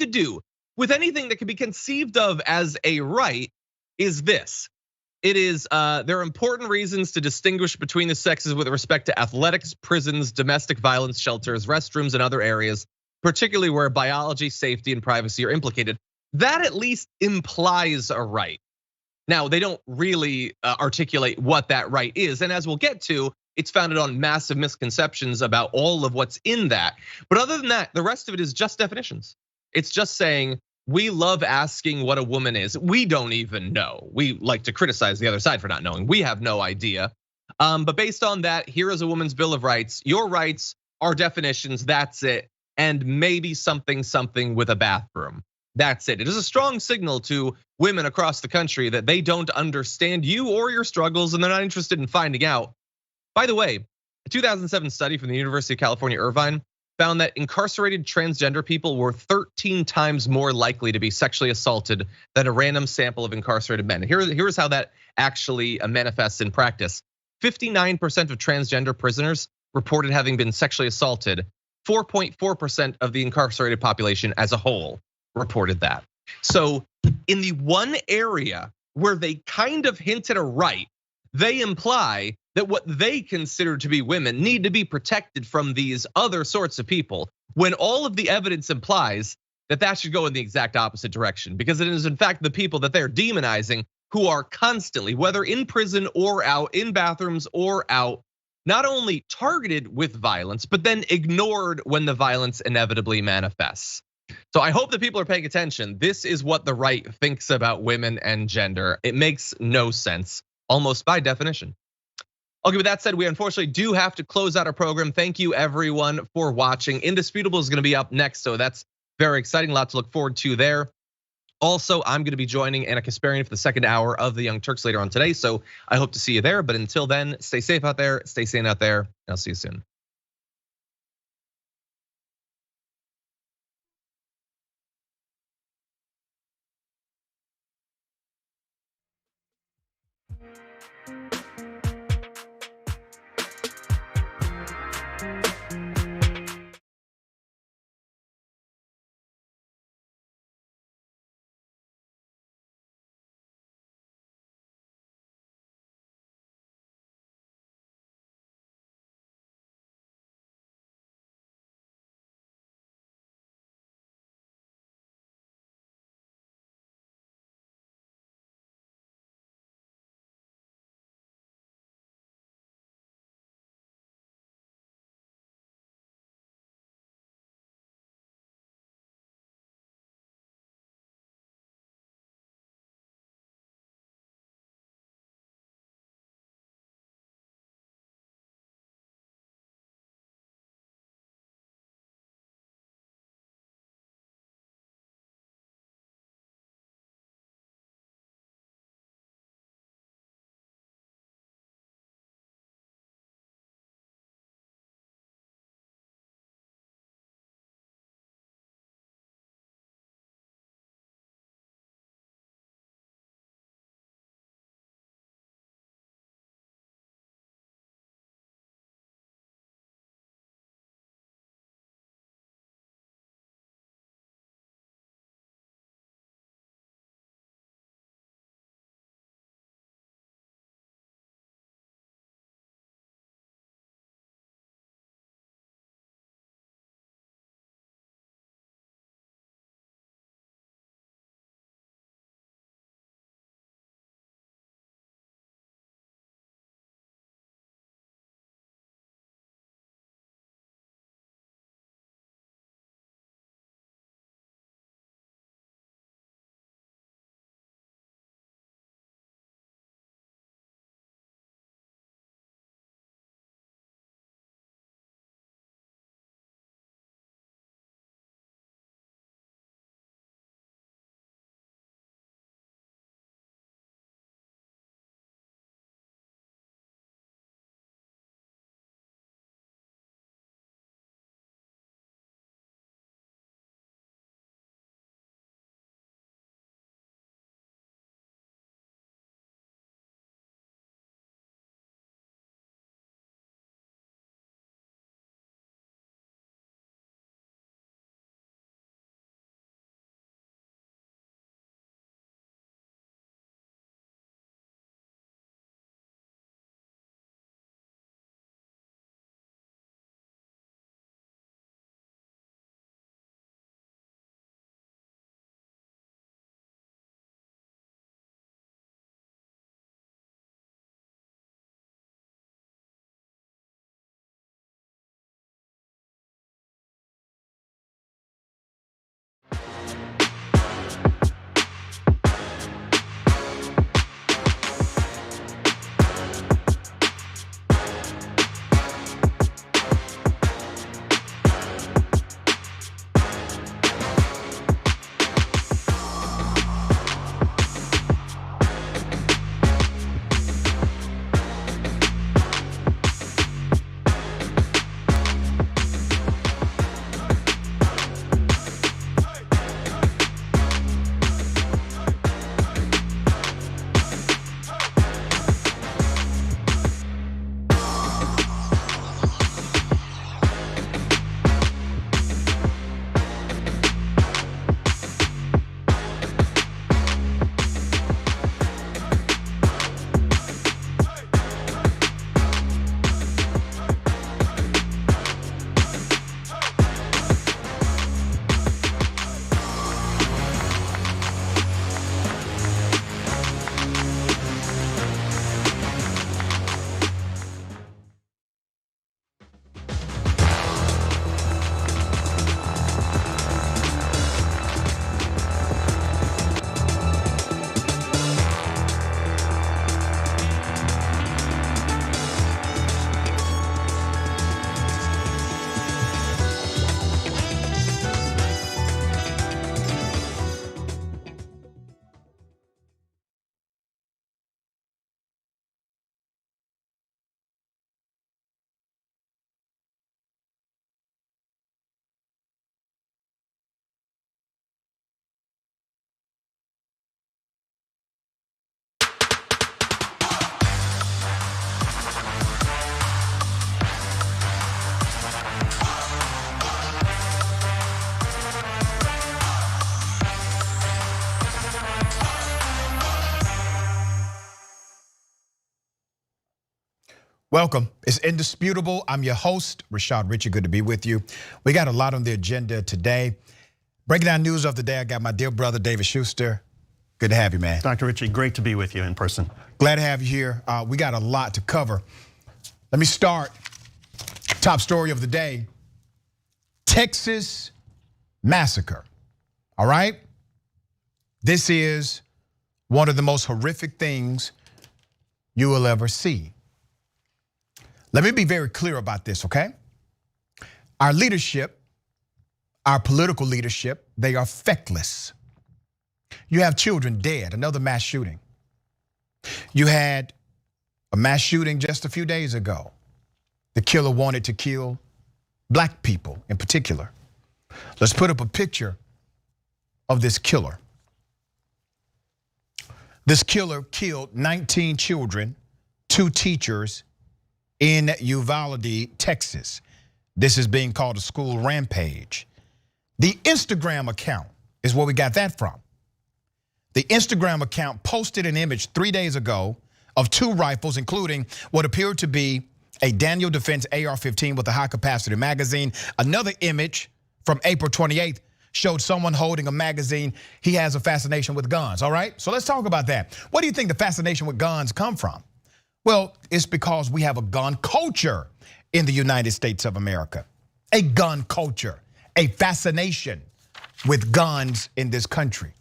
need to do with anything that can be conceived of as a right is this. It is, there are important reasons to distinguish between the sexes with respect to athletics, prisons, domestic violence shelters, restrooms, and other areas, particularly where biology, safety, and privacy are implicated. That at least implies a right. Now, they don't really articulate what that right is. And as we'll get to, it's founded on massive misconceptions about all of what's in that. But other than that, the rest of it is just definitions. It's just saying, we love asking what a woman is. We don't even know. We like to criticize the other side for not knowing. We have no idea. But based on that, here is a woman's Bill of Rights. Your rights are definitions, that's it. And maybe something with a bathroom. That's it. It is a strong signal to women across the country that they don't understand you or your struggles and they're not interested in finding out. By the way, a 2007 study from the University of California, Irvine found that incarcerated transgender people were 13 times more likely to be sexually assaulted than a random sample of incarcerated men. Here's how that actually manifests in practice. 59% of transgender prisoners reported having been sexually assaulted. 4.4% of the incarcerated population as a whole reported that. So in the one area where they kind of hint at a right, they imply that what they consider to be women need to be protected from these other sorts of people, when all of the evidence implies that that should go in the exact opposite direction, because it is in fact the people that they're demonizing who are constantly, whether in prison or out, in bathrooms or out, not only targeted with violence, but then ignored when the violence inevitably manifests. So I hope that people are paying attention. This is what the right thinks about women and gender. It makes no sense, almost by definition. Okay, with that said, we unfortunately do have to close out our program. Thank you everyone for watching. Indisputable is gonna be up next, so that's very exciting. A lot to look forward to there. Also, I'm gonna be joining Anna Kasparian for the second hour of the Young Turks later on today, so I hope to see you there. But until then, stay safe out there, stay sane out there, and I'll see you soon. Welcome. It's Indisputable. I'm your host, Rashad Richey. Good to be with you. We got a lot on the agenda today. Breaking down news of the day, I got my dear brother, David Shuster. Good to have you, man. Dr. Richey, great to be with you in person. Glad to have you here. We got a lot to cover. Let me start. Top story of the day, Texas massacre. All right? This is one of the most horrific things you will ever see. Let me be very clear about this, okay? Our leadership, our political leadership, they are feckless. You have children dead, another mass shooting. You had a mass shooting just a few days ago. The killer wanted to kill black people in particular. Let's put up a picture of this killer. This killer killed 19 children, 2 teachers, in Uvalde, Texas. This is being called a school rampage. The Instagram account is where we got that from. The Instagram account posted an image 3 days ago of 2 rifles, including what appeared to be a Daniel Defense AR-15 with a high-capacity magazine. Another image from April 28th showed someone holding a magazine. He has a fascination with guns, all right? So let's talk about that. What do you think the fascination with guns come from? Well, it's because we have a gun culture in the United States of America. A gun culture, a fascination with guns in this country.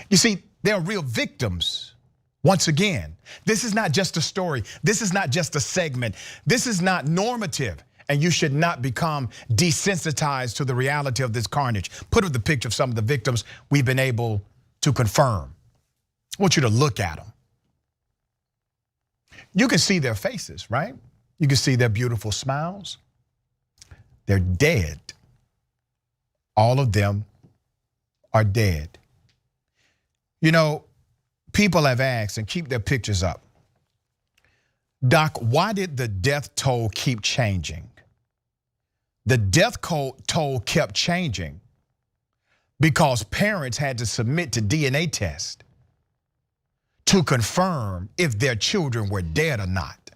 You see, there are real victims. Once again, this is not just a story. This is not just a segment. This is not normative, and you should not become desensitized to the reality of this carnage. Put up the picture of some of the victims we've been able to confirm. I want you to look at them. You can see their faces, right? You can see their beautiful smiles. They're dead. All of them are dead. You know, people have asked, and keep their pictures up, Doc, why did the death toll keep changing? The death toll kept changing because parents had to submit to DNA tests to confirm if their children were dead or not.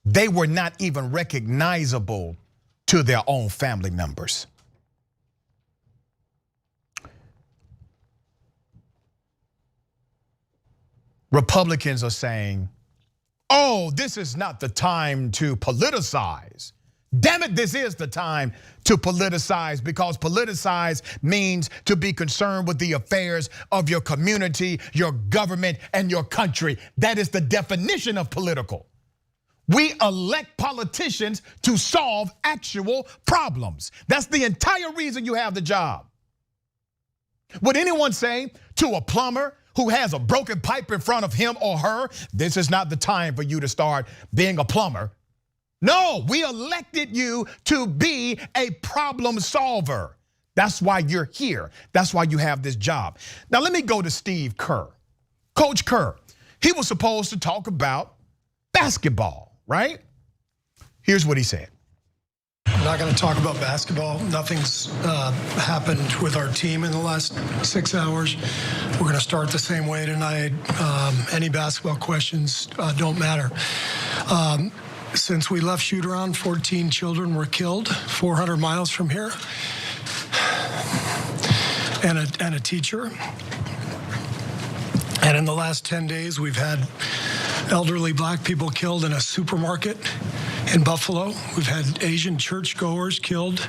They were not even recognizable to their own family members. Republicans are saying, oh, this is not the time to politicize. Damn it, this is the time to politicize, because politicize means to be concerned with the affairs of your community, your government, and your country. That is the definition of political. We elect politicians to solve actual problems. That's the entire reason you have the job. Would anyone say to a plumber who has a broken pipe in front of him or her, this is not the time for you to start being a plumber? No, we elected you to be a problem solver. That's why you're here. That's why you have this job. Now let me go to Steve Kerr. Coach Kerr, he was supposed to talk about basketball, right? Here's what he said. I'm not going to talk about basketball. Nothing's happened with our team in the last 6 hours. We're going to start the same way tonight. Any basketball questions don't matter. Since we left shoot around, 14 children were killed 400 miles from here, and a teacher. And in the last 10 days, we've had elderly black people killed in a supermarket in Buffalo. We've had Asian churchgoers killed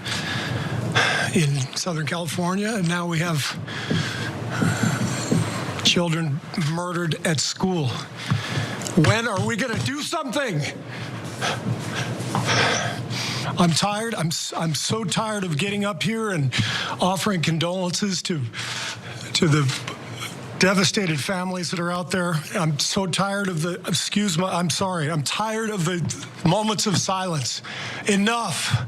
in Southern California, and now we have children murdered at school. When are we going to do something? I'm tired. I'm so tired of getting up here and offering condolences to the devastated families that are out there. I'm so tired of the, I'm sorry. I'm tired of the moments of silence. Enough.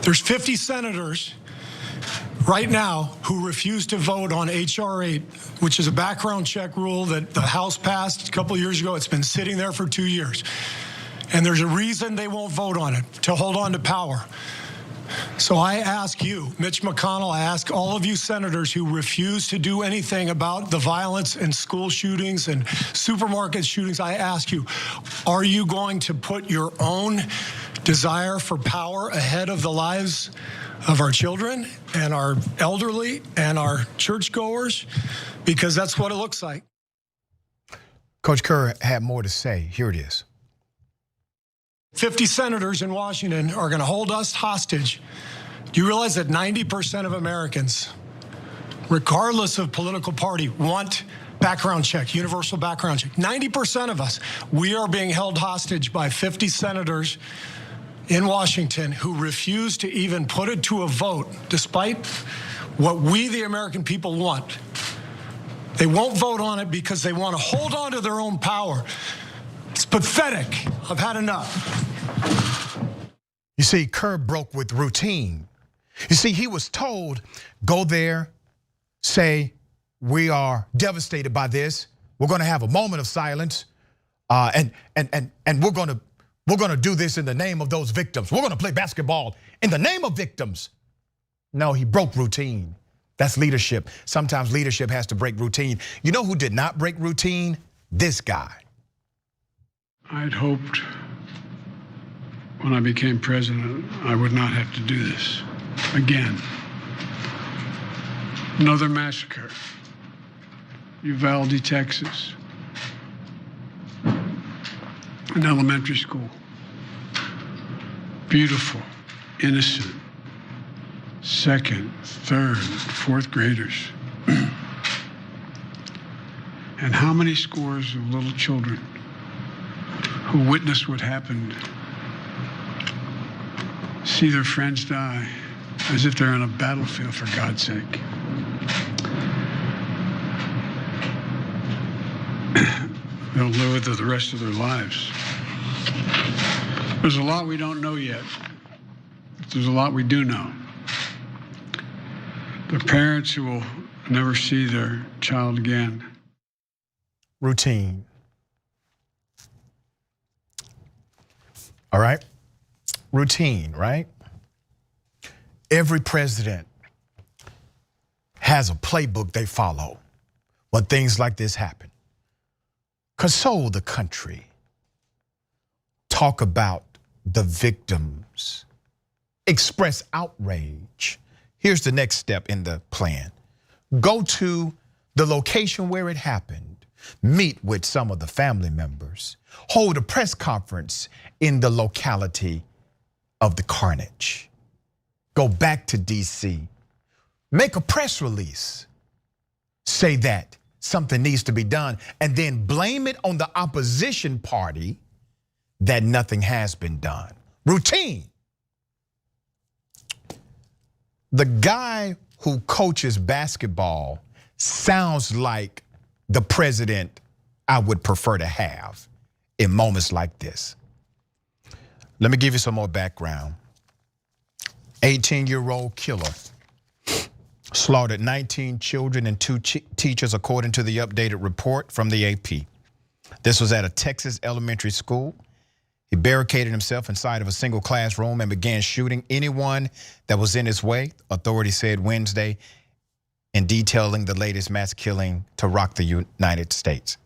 There's 50 senators right now who refuse to vote on H.R. 8, which is a background check rule that the House passed a couple years ago. It's been sitting there for 2 years. And there's a reason they won't vote on it, to hold on to power. So I ask you, Mitch McConnell, I ask all of you senators who refuse to do anything about the violence and school shootings and supermarket shootings, I ask you, are you going to put your own desire for power ahead of the lives of our children and our elderly and our churchgoers? Because that's what it looks like. Coach Kerr had more to say. Here it is. 50 senators in Washington are going to hold us hostage. Do you realize that 90% of Americans, regardless of political party, want background check, universal background check? 90% of us, we are being held hostage by 50 senators in Washington who refuse to even put it to a vote, despite what we, the American people, want. They won't vote on it because they want to hold on to their own power. It's pathetic. I've had enough. You see, Kerr broke with routine. You see, he was told, go there, say, we are devastated by this. We're going to have a moment of silence, and we're going to do this in the name of those victims. We're going to play basketball in the name of victims. No, he broke routine. That's leadership. Sometimes leadership has to break routine. You know who did not break routine? This guy. I'd hoped when I became president, I would not have to do this again. Another massacre, Uvalde, Texas, an elementary school. Beautiful, innocent, second, third, fourth graders. And how many scores of little children who witnessed what happened see their friends die as if they're on a battlefield, for God's sake. They'll live with it the rest of their lives. There's a lot we don't know yet. There's a lot we do know. The parents who will never see their child again. Routine. All right? Routine, right? Every president has a playbook they follow when things like this happen. Console the country. Talk about the victims. Express outrage. Here's the next step in the plan. Go to the location where it happened. Meet with some of the family members. Hold a press conference in the locality of the carnage. Go back to DC. Make a press release. Say that something needs to be done, and then blame it on the opposition party that nothing has been done. Routine. The guy who coaches basketball sounds like the president I would prefer to have in moments like this. Let me give you some more background. 18-year-old killer slaughtered 19 children and 2 teachers, according to the updated report from the AP. This was at a Texas elementary school. He barricaded himself inside of a single classroom and began shooting anyone that was in his way, authorities said Wednesday, in detailing the latest mass killing to rock the United States.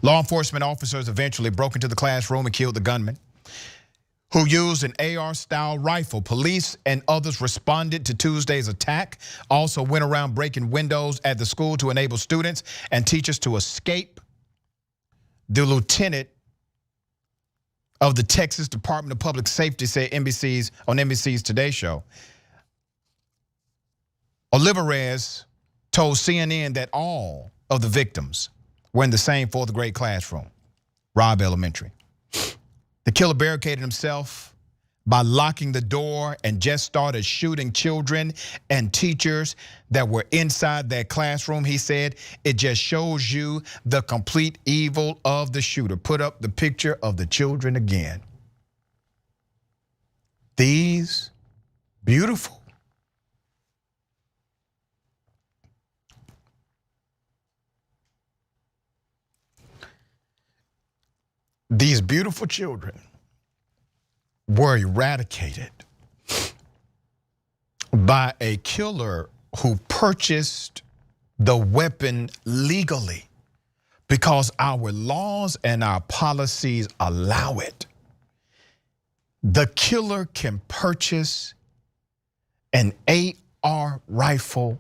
Law enforcement officers eventually broke into the classroom and killed the gunman, who used an AR-style rifle. Police and others responded to Tuesday's attack, also went around breaking windows at the school to enable students and teachers to escape. The lieutenant of the Texas Department of Public Safety said on NBC's Today Show, Olivares told CNN that all of the victims were in the same 4th grade classroom, Robb Elementary. The killer barricaded himself by locking the door and just started shooting children and teachers that were inside that classroom. He said, it just shows you the complete evil of the shooter. Put up the picture of the children again. These beautiful, children were eradicated by a killer who purchased the weapon legally because our laws and our policies allow it. The killer can purchase an AR rifle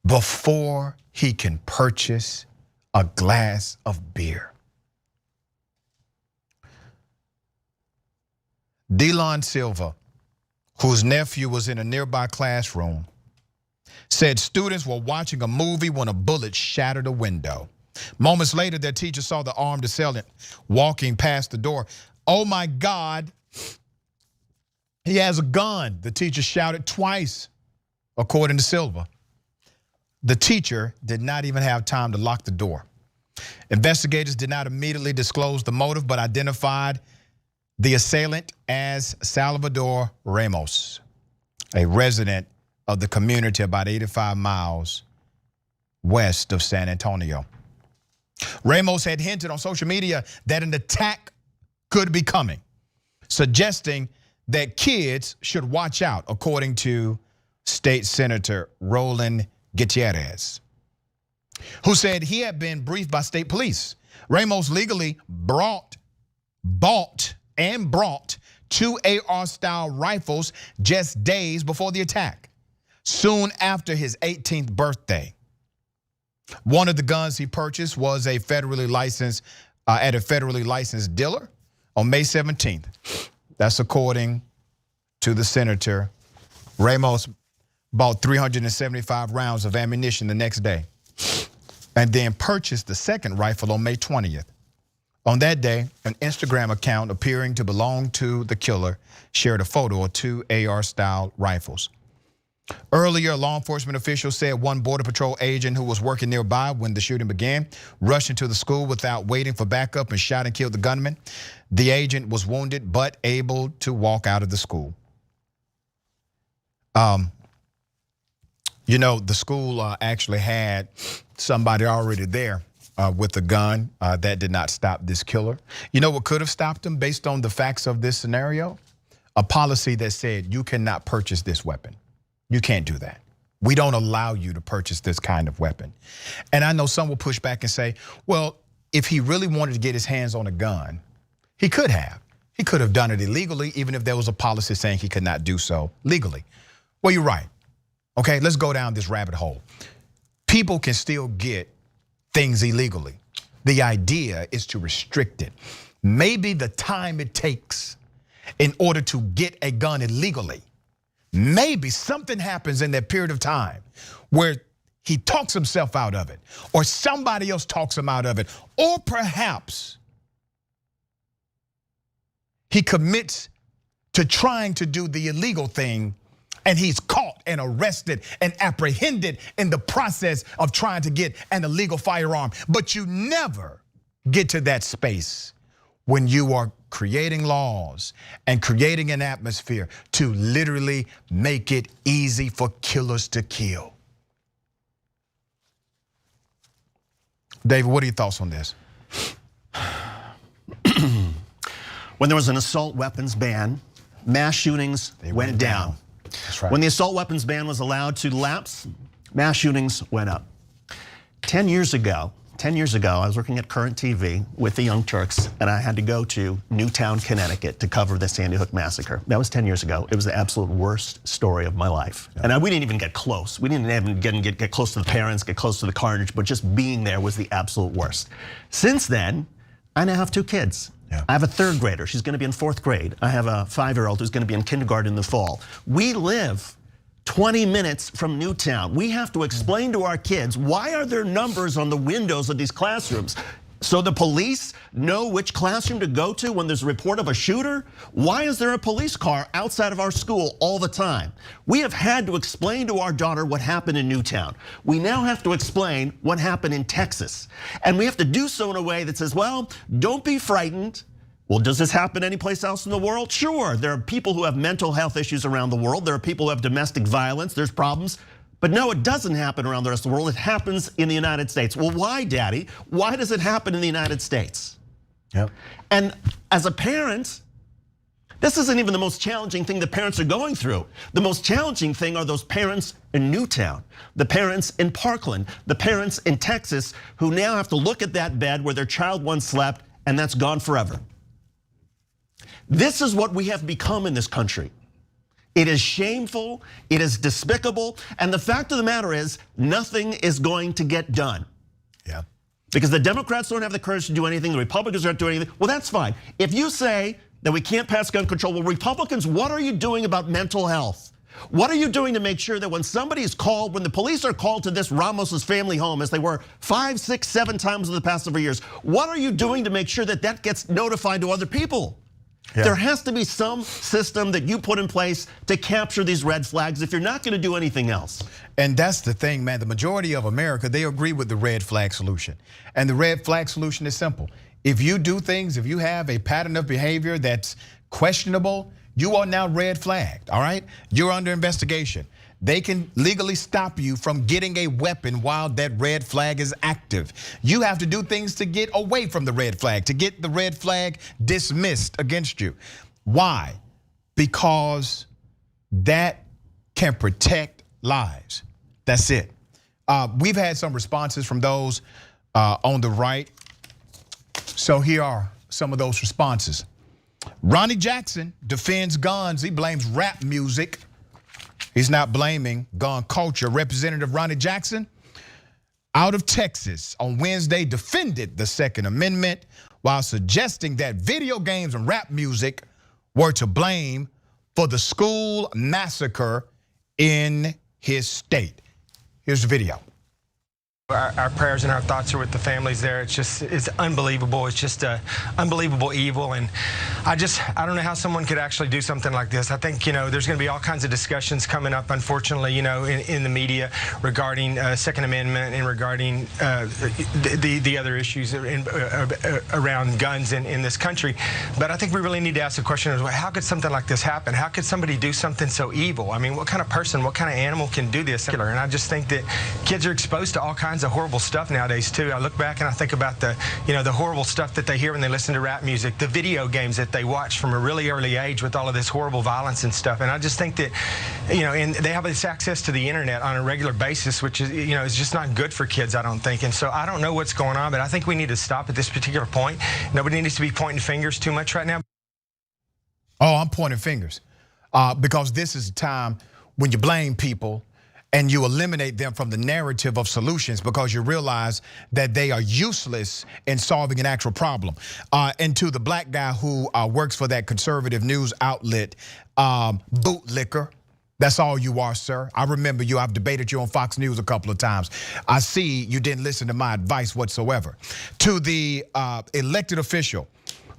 before he can purchase a glass of beer. Delon Silva, whose nephew was in a nearby classroom, said students were watching a movie when a bullet shattered a window. Moments later, their teacher saw the armed assailant walking past the door. "Oh my God, he has a gun," the teacher shouted twice, according to Silva. The teacher did not even have time to lock the door. Investigators did not immediately disclose the motive, but identified the assailant as Salvador Ramos, a resident of the community about 85 miles west of San Antonio. Ramos had hinted on social media that an attack could be coming, suggesting that kids should watch out, according to State Senator Roland Gutierrez, who said he had been briefed by state police. Ramos legally bought and brought 2 AR-style rifles just days before the attack, soon after his 18th birthday. One of the guns he purchased was a federally licensed at a federally licensed dealer on May 17th. That's according to the senator. Ramos bought 375 rounds of ammunition the next day and then purchased the second rifle on May 20th. On that day, an Instagram account appearing to belong to the killer shared a photo of 2 AR-style rifles. Earlier, law enforcement officials said one Border Patrol agent who was working nearby when the shooting began rushed into the school without waiting for backup and shot and killed the gunman. The agent was wounded but able to walk out of the school. You know, the school actually had somebody already there with a gun. That did not stop this killer. You know what could have stopped him based on the facts of this scenario? A policy that said you cannot purchase this weapon. You can't do that. We don't allow you to purchase this kind of weapon. And I know some will push back and say, well, if he really wanted to get his hands on a gun, he could have. He could have done it illegally, even if there was a policy saying he could not do so legally. Well, you're right. Okay, let's go down this rabbit hole. People can still get things illegally. The idea is to restrict it. Maybe the time it takes in order to get a gun illegally, maybe something happens in that period of time where he talks himself out of it, or somebody else talks him out of it, or perhaps he commits to trying to do the illegal thing and he's caught and arrested and apprehended in the process of trying to get an illegal firearm. But you never get to that space when you are creating laws and creating an atmosphere to literally make it easy for killers to kill. David, what are your thoughts on this? When there was an assault weapons ban, mass shootings went down. That's right. When the assault weapons ban was allowed to lapse, mass shootings went up. 10 years ago, I was working at Current TV with the Young Turks, and I had to go to Newtown, Connecticut to cover the Sandy Hook massacre. That was 10 years ago. It was the absolute worst story of my life. Yeah. And we didn't even get close. We didn't even get close to the parents, get close to the carnage, but just being there was the absolute worst. Since then, I now have 2 kids. Yeah. I have a 3rd grader, she's gonna be in 4th grade. I have a 5-year-old who's gonna be in kindergarten in the fall. We live 20 minutes from Newtown. We have to explain to our kids, why are there numbers on the windows of these classrooms? So the police know which classroom to go to when there's a report of a shooter? Why is there a police car outside of our school all the time? We have had to explain to our daughter what happened in Newtown. We now have to explain what happened in Texas. And we have to do so in a way that says, well, don't be frightened. Well, does this happen anyplace else in the world? Sure, there are people who have mental health issues around the world. There are people who have domestic violence, there's problems. But no, it doesn't happen around the rest of the world. It happens in the United States. Well, why, Daddy? Why does it happen in the United States? Yep. And as a parent, This isn't even the most challenging thing the parents are going through. The most challenging thing are those parents in Newtown, the parents in Parkland, the parents in Texas who now have to look at that bed where their child once slept and that's gone forever. This is what we have become in this country. It is shameful, it is despicable, and the fact of the matter is nothing is going to get done. Yeah. Because the Democrats don't have the courage to do anything, the Republicans aren't doing anything. Well, that's fine. If you say that we can't pass gun control, well, Republicans, what are you doing about mental health? What are you doing to make sure that when somebody is called, when the police are called to this Ramos's family home, as they were 5, 6, 7 times in the past several years, what are you doing to make sure that that gets notified to other people? Yeah. There has to be some system that you put in place to capture these red flags if you're not going to do anything else. And that's the thing, man. The majority of America, they agree with the red flag solution. And the red flag solution is simple. If you do things, if you have a pattern of behavior that's questionable, you are now red flagged, all right? You're under investigation. They can legally stop you from getting a weapon while that red flag is active. You have to do things to get away from the red flag, to get the red flag dismissed against you. Why? Because that can protect lives. That's it. We've had some responses from those on the right. So here are some of those responses. Ronny Jackson defends guns. He blames rap music. He's not blaming gun culture. Representative Ronny Jackson out of Texas on Wednesday defended the Second Amendment while suggesting that video games and rap music were to blame for the school massacre in his state. Here's the video. Our prayers and our thoughts are with the families there. It's unbelievable. It's just unbelievable evil. And I don't know how someone could actually do something like this. I think, there's going to be all kinds of discussions coming up, unfortunately, in the media regarding Second Amendment and regarding the other issues around guns in this country. But I think we really need to ask the question, how could something like this happen? How could somebody do something so evil? I mean, what kind of person, what kind of animal can do this? And I just think that kids are exposed to all kinds of horrible stuff nowadays too. I look back and I think about the horrible stuff that they hear when they listen to rap music, the video games that they watch from a really early age with all of this horrible violence and stuff. And I just think that, and they have this access to the internet on a regular basis, which is, is just not good for kids, I don't think. And so I don't know what's going on, but I think we need to stop at this particular point. Nobody needs to be pointing fingers too much right now. Oh, I'm pointing fingers because this is a time when you blame people and you eliminate them from the narrative of solutions because you realize that they are useless in solving an actual problem. And to the black guy who works for that conservative news outlet, bootlicker, that's all you are, sir. I remember you, I've debated you on Fox News a couple of times. I see you didn't listen to my advice whatsoever. To the elected official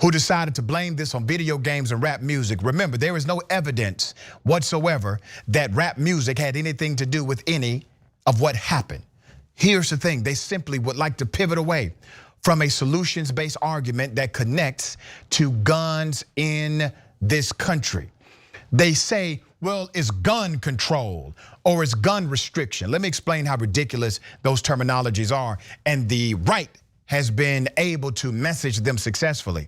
who decided to blame this on video games and rap music. Remember, there is no evidence whatsoever that rap music had anything to do with any of what happened. Here's the thing, they simply would like to pivot away from a solutions-based argument that connects to guns in this country. They say, well, it's gun control or it's gun restriction. Let me explain how ridiculous those terminologies are, and the right has been able to message them successfully.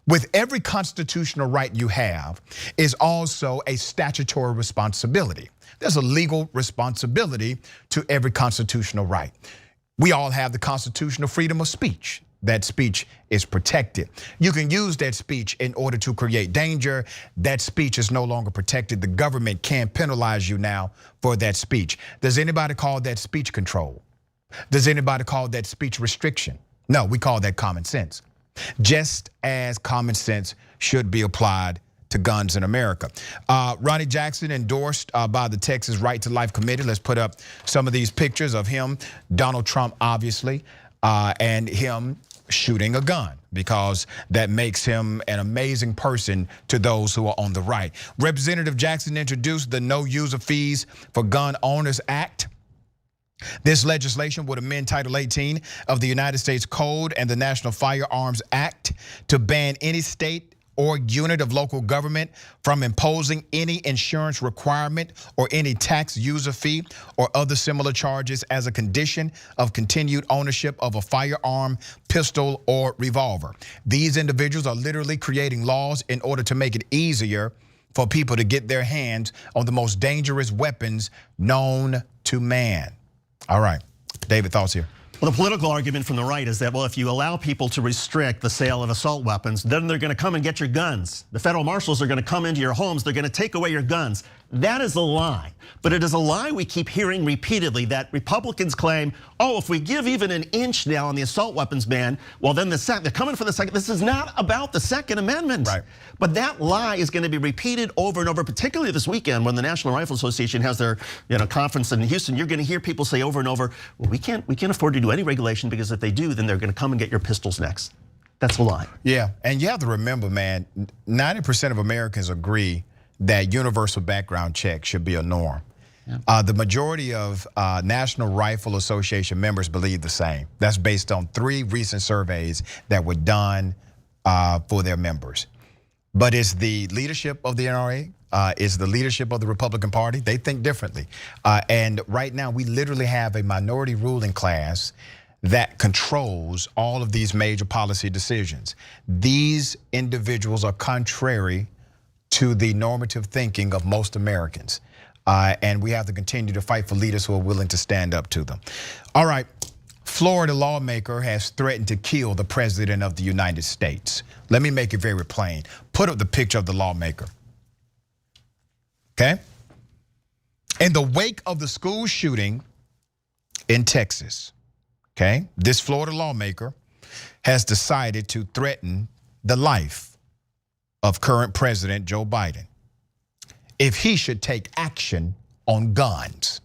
With every constitutional right you have is also a statutory responsibility. There's a legal responsibility to every constitutional right. We all have the constitutional freedom of speech. That speech is protected. You can use that speech in order to create danger. That speech is no longer protected. The government can penalize you now for that speech. Does anybody call that speech control? Does anybody call that speech restriction? No, we call that common sense. Just as common sense should be applied to guns in America. Ronny Jackson endorsed by the Texas Right to Life Committee. Let's put up some of these pictures of him, Donald Trump obviously, and him shooting a gun because that makes him an amazing person to those who are on the right. Representative Jackson introduced the No User Fees for Gun Owners Act. This legislation would amend Title 18 of the United States Code and the National Firearms Act to ban any state or unit of local government from imposing any insurance requirement or any tax user fee or other similar charges as a condition of continued ownership of a firearm, pistol, or revolver. These individuals are literally creating laws in order to make it easier for people to get their hands on the most dangerous weapons known to man. All right, David, thoughts here? Well, the political argument from the right is that, well, if you allow people to restrict the sale of assault weapons, then they're going to come and get your guns. The federal marshals are going to come into your homes. They're going to take away your guns. That is a lie. But it is a lie we keep hearing repeatedly, that Republicans claim, oh, if we give even an inch now on the assault weapons ban, well, then they're coming for the second. This is not about the Second Amendment. Right. But that lie is going to be repeated over and over, particularly this weekend when the National Rifle Association has their conference in Houston. You're going to hear people say over and over, well, we can't afford to do any regulation, because if they do, then they're going to come and get your pistols next. That's a lie. Yeah, and you have to remember, man, 90% of Americans agree that universal background checks should be a norm. Yeah. The majority of National Rifle Association members believe the same. That's based on 3 recent surveys that were done for their members. But it's the leadership of the NRA, it's the leadership of the Republican Party. They think differently. And right now, we literally have a minority ruling class that controls all of these major policy decisions. These individuals are contrary to the normative thinking of most Americans. And we have to continue to fight for leaders who are willing to stand up to them. All right, Florida lawmaker has threatened to kill the president of the United States. Let me make it very plain. Put up the picture of the lawmaker. Okay? In the wake of the school shooting in Texas, okay, this Florida lawmaker has decided to threaten the life of current President Joe Biden if he should take action on guns.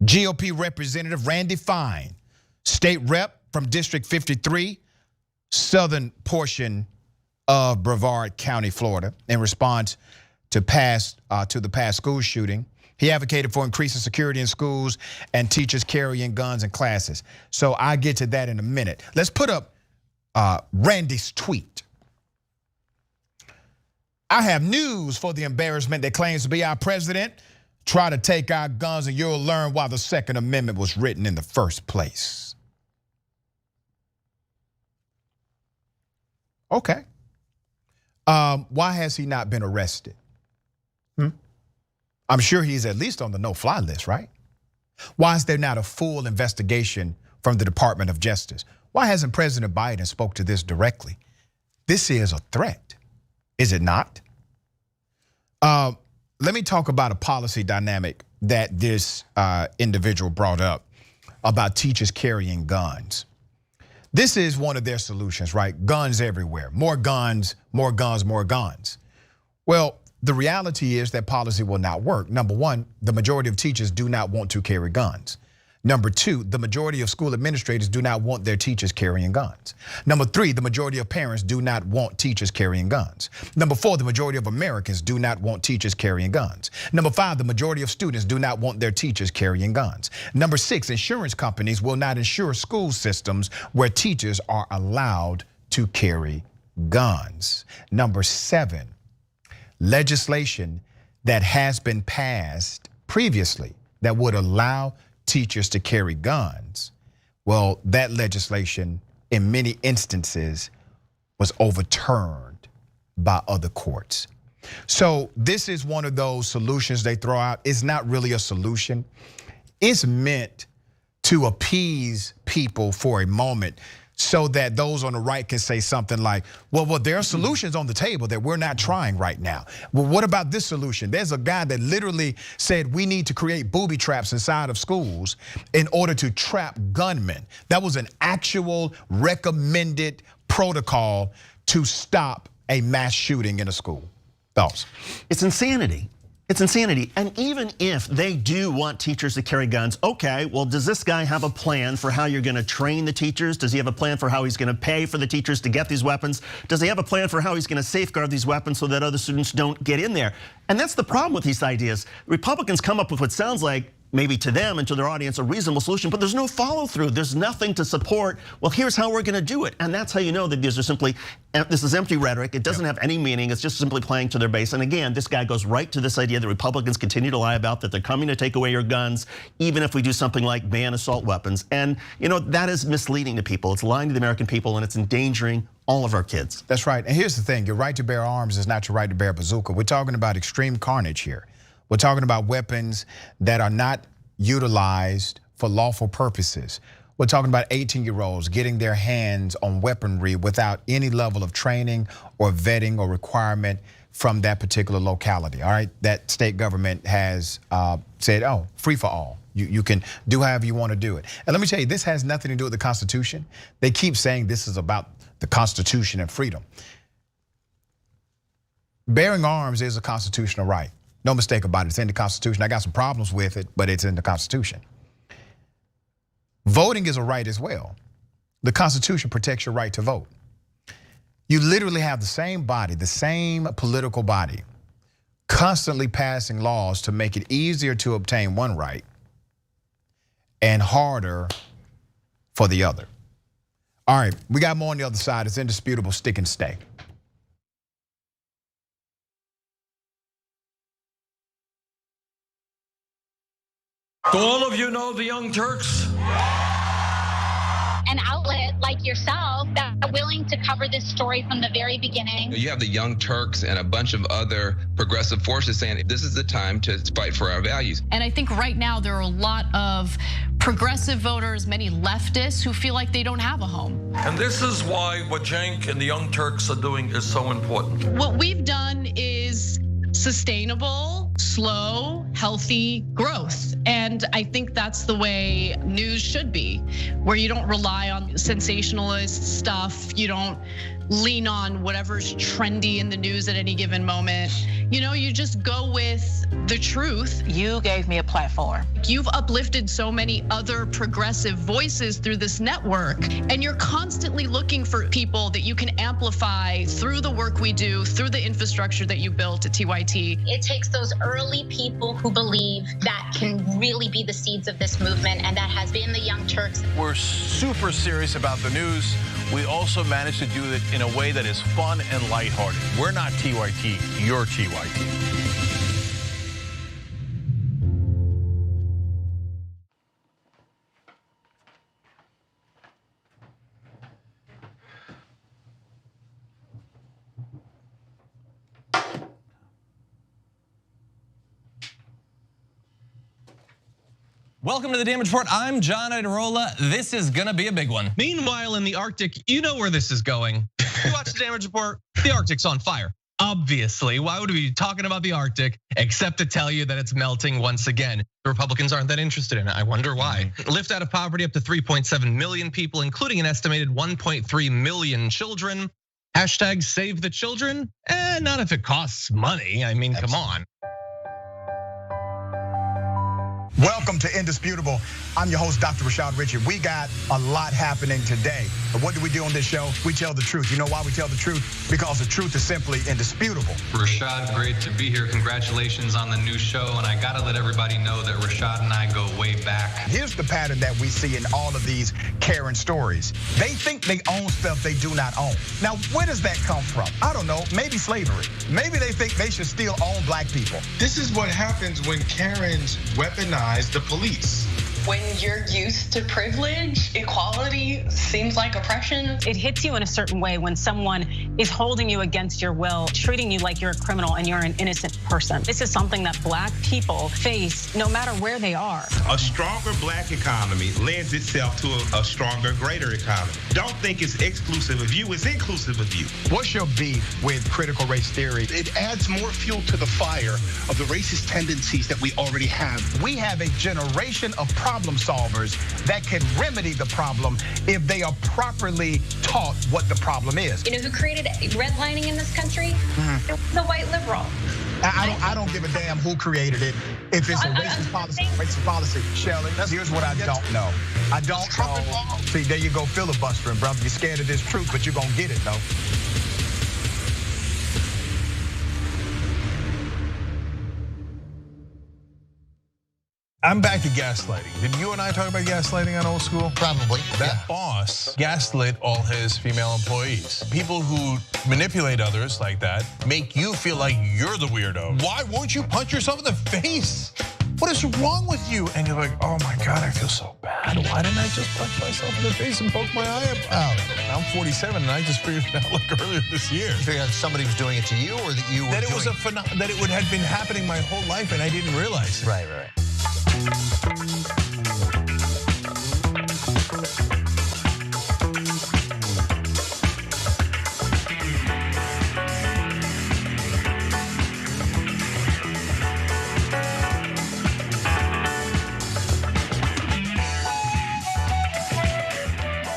GOP Representative Randy Fine, state rep from District 53, southern portion of Brevard County, Florida, in response to the past school shooting. He advocated for increasing security in schools and teachers carrying guns in classes. So I'll get to that in a minute. Let's put up Randy's tweet. I have news for the embarrassment that claims to be our president. Try to take our guns and you'll learn why the Second Amendment was written in the first place. Okay. Why has he not been arrested? I'm sure he's at least on the no-fly list, right? Why is there not a full investigation from the Department of Justice? Why hasn't President Biden spoke to this directly? This is a threat, is it not? Let me talk about a policy dynamic that this individual brought up about teachers carrying guns. This is one of their solutions, right? Guns everywhere, more guns, more guns, more guns. Well, the reality is that policy will not work. Number one, the majority of teachers do not want to carry guns. Number two, the majority of school administrators do not want their teachers carrying guns. Number three, the majority of parents do not want teachers carrying guns. Number four, the majority of Americans do not want teachers carrying guns. Number five, the majority of students do not want their teachers carrying guns. Number six, insurance companies will not insure school systems where teachers are allowed to carry guns. Number seven, legislation that has been passed previously that would allow teachers to carry guns, well, that legislation in many instances was overturned by other courts. So this is one of those solutions they throw out. It's not really a solution. It's meant to appease people for a moment so that those on the right can say something like, well, there are solutions on the table that we're not trying right now. Well, what about this solution? There's a guy that literally said we need to create booby traps inside of schools in order to trap gunmen. That was an actual recommended protocol to stop a mass shooting in a school. Thoughts? It's insanity. It's insanity. And even if they do want teachers to carry guns, okay, well, does this guy have a plan for how you're gonna train the teachers? Does he have a plan for how he's gonna pay for the teachers to get these weapons? Does he have a plan for how he's gonna safeguard these weapons so that other students don't get in there? And that's the problem with these ideas. Republicans come up with what sounds like maybe to them and to their audience, a reasonable solution, but there's no follow through. There's nothing to support, well, here's how we're gonna do it. And that's how you know that these are simply, this is empty rhetoric. It doesn't have any meaning. It's just simply playing to their base. And again, this guy goes right to this idea that Republicans continue to lie about, that they're coming to take away your guns, even if we do something like ban assault weapons. And that is misleading to people. It's lying to the American people, and it's endangering all of our kids. That's right. And here's the thing, your right to bear arms is not your right to bear a bazooka. We're talking about extreme carnage here. We're talking about weapons that are not utilized for lawful purposes. We're talking about 18-year-olds getting their hands on weaponry without any level of training or vetting or requirement from that particular locality, all right? That state government has said, oh, free for all. You can do however you want to do it. And let me tell you, this has nothing to do with the Constitution. They keep saying this is about the Constitution and freedom. Bearing arms is a constitutional right. No mistake about it, it's in the Constitution. I got some problems with it, but it's in the Constitution. Voting is a right as well. The Constitution protects your right to vote. You literally have the same body, the same political body, constantly passing laws to make it easier to obtain one right and harder for the other. All right, we got more on the other side. It's indisputable, stick and stay. Do all of you know the Young Turks? An outlet like yourself that are willing to cover this story from the very beginning. You have the Young Turks and a bunch of other progressive forces saying this is the time to fight for our values. And I think right now there are a lot of progressive voters, many leftists who feel like they don't have a home. And this is why what Cenk and the Young Turks are doing is so important. What we've done is sustainable, slow, healthy growth. And I think that's the way news should be, where you don't rely on sensationalist stuff. You don't lean on whatever's trendy in the news at any given moment. You just go with the truth. You gave me a platform. You've uplifted so many other progressive voices through this network, and you're constantly looking for people that you can amplify through the work we do, through the infrastructure that you built at TYT. It takes those early people who believe that can really be the seeds of this movement, and that has been the Young Turks. We're super serious about the news. We also managed to do it in a way that is fun and lighthearted. We're not TYT, you're TYT. Welcome to the Damage Report. I'm John Idarola. This is gonna be a big one. Meanwhile, in the Arctic, you know where this is going. You watch the Damage Report, the Arctic's on fire. Obviously, why would we be talking about the Arctic except to tell you that it's melting once again? The Republicans aren't that interested in it. I wonder why. Lift out of poverty up to 3.7 million people, including an estimated 1.3 million children. Hashtag save the children? Not if it costs money. I mean, come on. Welcome to Indisputable. I'm your host, Dr. Rashad Richard. We got a lot happening today. But what do we do on this show? We tell the truth. You know why we tell the truth? Because the truth is simply indisputable. Rashad, great to be here. Congratulations on the new show. And I gotta let everybody know that Rashad and I go way back. Here's the pattern that we see in all of these Karen stories. They think they own stuff they do not own. Now, where does that come from? I don't know, maybe slavery. Maybe they think they should still own black people. This is what happens when Karens weaponize the police. When you're used to privilege, equality seems like oppression. It hits you in a certain way when someone is holding you against your will, treating you like you're a criminal and you're an innocent person. This is something that black people face no matter where they are. A stronger black economy lends itself to a stronger, greater economy. Don't think it's exclusive of you, it's inclusive of you. What's your beef with critical race theory? It adds more fuel to the fire of the racist tendencies that we already have. We have a generation of problem solvers that can remedy the problem if they are properly taught what the problem is. You know who created redlining in this country? It was a white liberal. I don't give a damn who created it. If it's a racist policy, Shelley, here's what I don't know. I don't know. See, there you go filibustering, brother. You're scared of this truth, but you're gonna get it though. I'm back to gaslighting. Did you and I talk about gaslighting on Old School? Probably. That boss gaslit all his female employees. People who manipulate others like that make you feel like you're the weirdo. Why won't you punch yourself in the face? What is wrong with you? And you're like, oh my God, I feel so bad. Why didn't I just punch myself in the face and poke my eye out? I'm 47 and I just figured it out like earlier this year. You figured out somebody was doing it to you, or that you were that it was that it would have been happening my whole life and I didn't realize it. Right.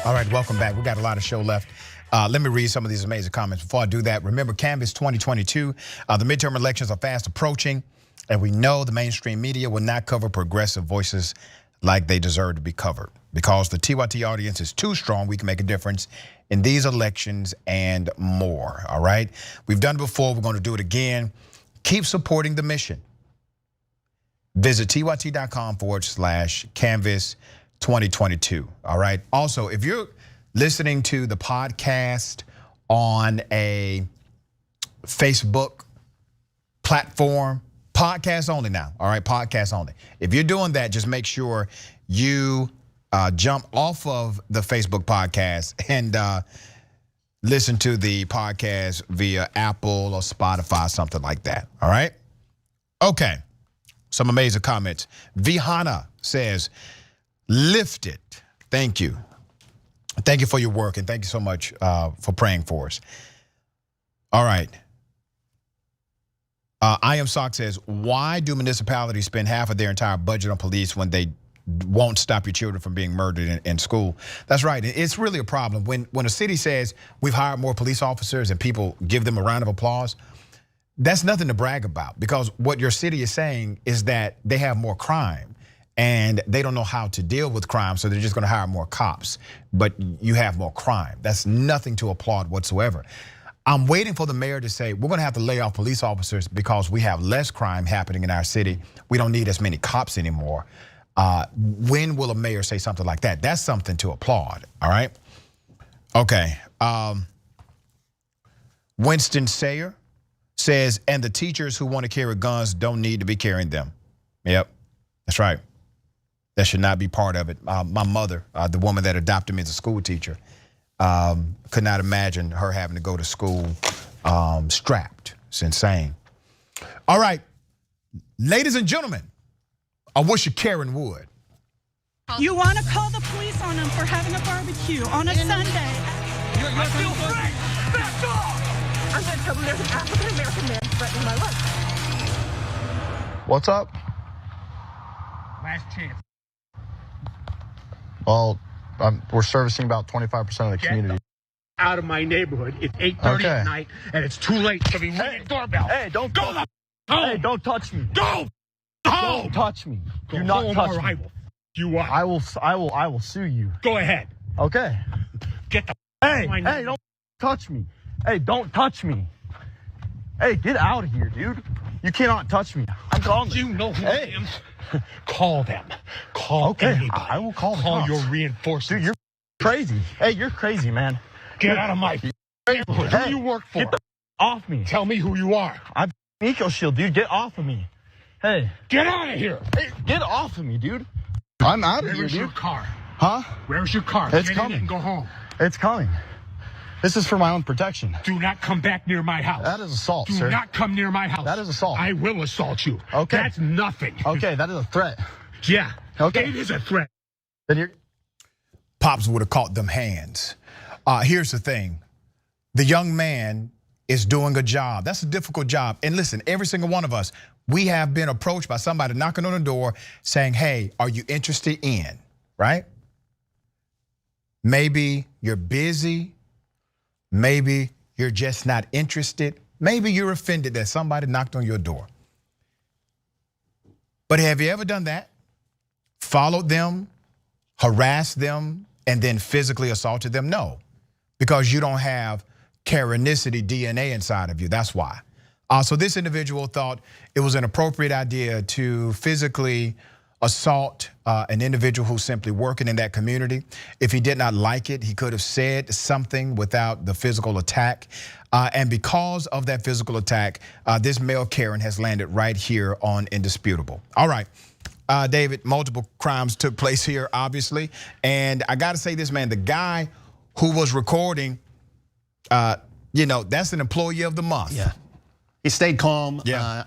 All right, welcome back. We got a lot of show left. Let me read some of these amazing comments. Before I do that, remember Canvas 2022, the midterm elections are fast approaching, and we know the mainstream media will not cover progressive voices like they deserve to be covered. Because the TYT audience is too strong, we can make a difference in these elections and more, all right? We've done it before, we're gonna do it again. Keep supporting the mission. Visit tyt.com/Canvas 2022, all right? Also, if you're listening to the podcast on a Facebook platform, podcast only now, all right? Podcast only. If you're doing that, just make sure you jump off of the Facebook podcast and listen to the podcast via Apple or Spotify, something like that, all right? Okay, some amazing comments. Vihana says, lift it. Thank you. Thank you for your work, and thank you so much for praying for us. All right. I Am Sock says, why do municipalities spend half of their entire budget on police when they won't stop your children from being murdered in school? That's right. It's really a problem. When a city says we've hired more police officers and people give them a round of applause, that's nothing to brag about, because what your city is saying is that they have more crime and they don't know how to deal with crime, so they're just gonna hire more cops, but you have more crime. That's nothing to applaud whatsoever. I'm waiting for the mayor to say, we're gonna have to lay off police officers because we have less crime happening in our city. We don't need as many cops anymore. When will a mayor say something like that? That's something to applaud, all right? Okay, Winston Sayer says, and the teachers who wanna carry guns don't need to be carrying them. Yep, that's right. That should not be part of it. My mother, the woman that adopted me as a school teacher, could not imagine her having to go to school strapped. It's insane. All right, ladies and gentlemen, I wish you Karen would. You want to call the police on them for having a barbecue on a Sunday. You're still free. Back off! I'm going to tell them there's an African-American man threatening my life. What's up? Last chance. Well, we're servicing about 25% of the community. Out of my neighborhood. It's 8:30 at night, and it's too late to be ringing doorbell. Hey, don't go home. Hey, don't touch me. Go home. Don't touch me. Go Do not home, touch or me. I will. You are. I will sue you. Go ahead. Okay. Get the. Hey, don't touch me. Hey, don't touch me. Hey, get out of here, dude. You cannot touch me. I'm calling them. You know who I am. Call them. Call anybody. I will call them. Call your reinforcements. Dude, you're crazy. Hey, you're crazy, man. Get out of my neighborhood. Who do you work for? Get the off me. Tell me who you are. I'm Eco Shield, dude. Get off of me. Hey. Get out of here. Hey, get off of me, dude. I'm out of here, Where's dude. your car? Huh? Where's your car? It's Get coming. in and go home. It's coming. This is for my own protection. Do not come back near my house. That is assault, Do sir. not come near my house. That is assault. I will assault you. Okay. That's nothing. Okay, that is a threat. Yeah. Okay. It is a threat. Then you're. Pops would have caught them hands. Here's the thing. The young man is doing a job. That's a difficult job. And listen, every single one of us, we have been approached by somebody knocking on the door saying, hey, are you interested in, right? Maybe you're busy. Maybe you're just not interested. Maybe you're offended that somebody knocked on your door. But have you ever done that? Followed them, harassed them, and then physically assaulted them? No, because you don't have Karenicity DNA inside of you, that's why. So this individual thought it was an appropriate idea to physically assault an individual who's simply working in that community. If he did not like it, he could have said something without the physical attack. And because of that physical attack, this male Karen has landed right here on Indisputable. All right, David, multiple crimes took place here, obviously. And I gotta say this, man, the guy who was recording, you know, that's an employee of the month. Yeah. He stayed calm. Yeah.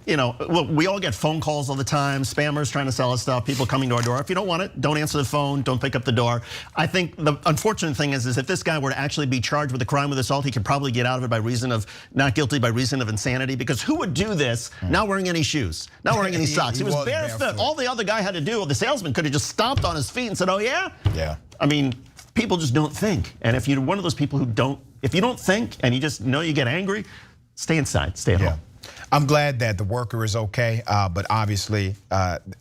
You know, we all get phone calls all the time, spammers trying to sell us stuff, people coming to our door. If you don't want it, don't answer the phone, don't pick up the door. I think the unfortunate thing is if this guy were to actually be charged with a crime with assault, he could probably get out of it by reason of, not guilty by reason of insanity, because who would do this not wearing any shoes, not wearing any socks? He was barefoot. All the other guy had to do, the salesman could have just stomped on his feet and said, oh yeah? Yeah. I mean, people just don't think. And if you're one of those people who don't, if you don't think and you just know you get angry, stay inside, stay at home. I'm glad that the worker is okay, but obviously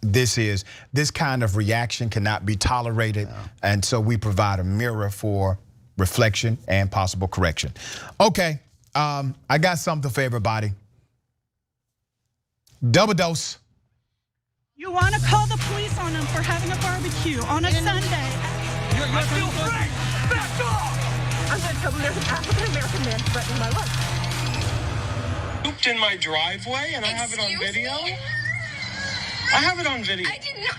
this kind of reaction cannot be tolerated, and so we provide a mirror for reflection and possible correction. Okay, I got something for everybody. Double dose. You want to call the police on them for having a barbecue on a Sunday. I feel free! Back off! I'm going to tell them there's an African-American man threatening my life. Pooped in my driveway and I have it on video? I have it on video. I did not.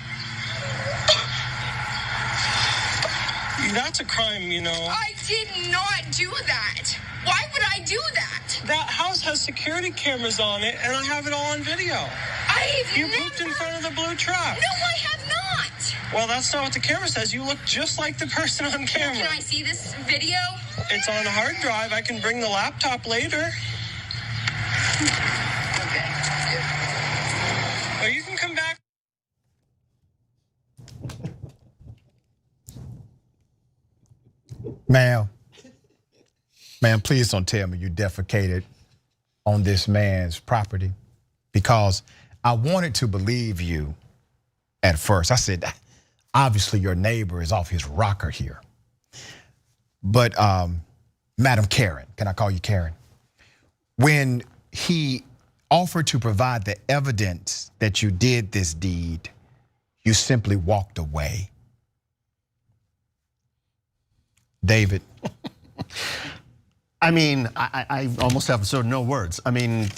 That's a crime, you know. I did not do that. Why would I do that? That house has security cameras on it and I have it all on video. You pooped in front of the blue truck. No, I have not. Well, that's not what the camera says. You look just like the person on camera. Can I see this video? It's on a hard drive. I can bring the laptop later. Okay. Or you can come back. Ma'am, please don't tell me you defecated on this man's property, because I wanted to believe you at first. I said, obviously your neighbor is off his rocker here. But Madam Karen, can I call you Karen? When he offered to provide the evidence that you did this deed, you simply walked away. David. I mean, I almost have sort of no words. I mean,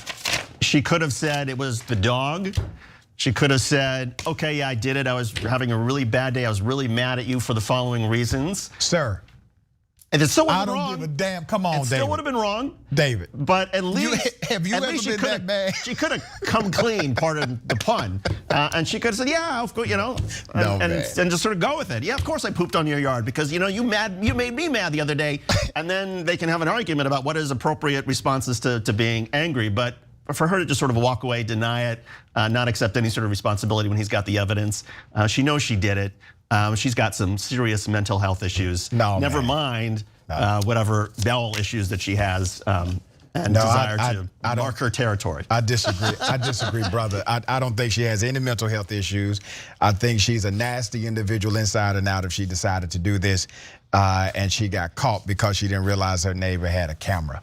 she could have said it was the dog. She could have said, okay, yeah, I did it. I was having a really bad day. I was really mad at you for the following reasons. Sir. And it still would I have been don't wrong. give a damn. Come on, David. It still would have been wrong. David. But at least, have you ever been that bad? She could have come clean, pardon the pun. And she could have said, yeah, of course, you know, and just sort of go with it. Yeah, of course I pooped on your yard because, you know, you made me mad the other day. And then they can have an argument about what is appropriate responses to being angry. But for her to just sort of walk away, deny it, not accept any sort of responsibility when he's got the evidence. She knows she did it. She's got some serious mental health issues. Never mind whatever bowel issues that she has and desire to mark her territory. I disagree. I disagree, brother. I don't think she has any mental health issues. I think she's a nasty individual inside and out if she decided to do this. And she got caught because she didn't realize her neighbor had a camera.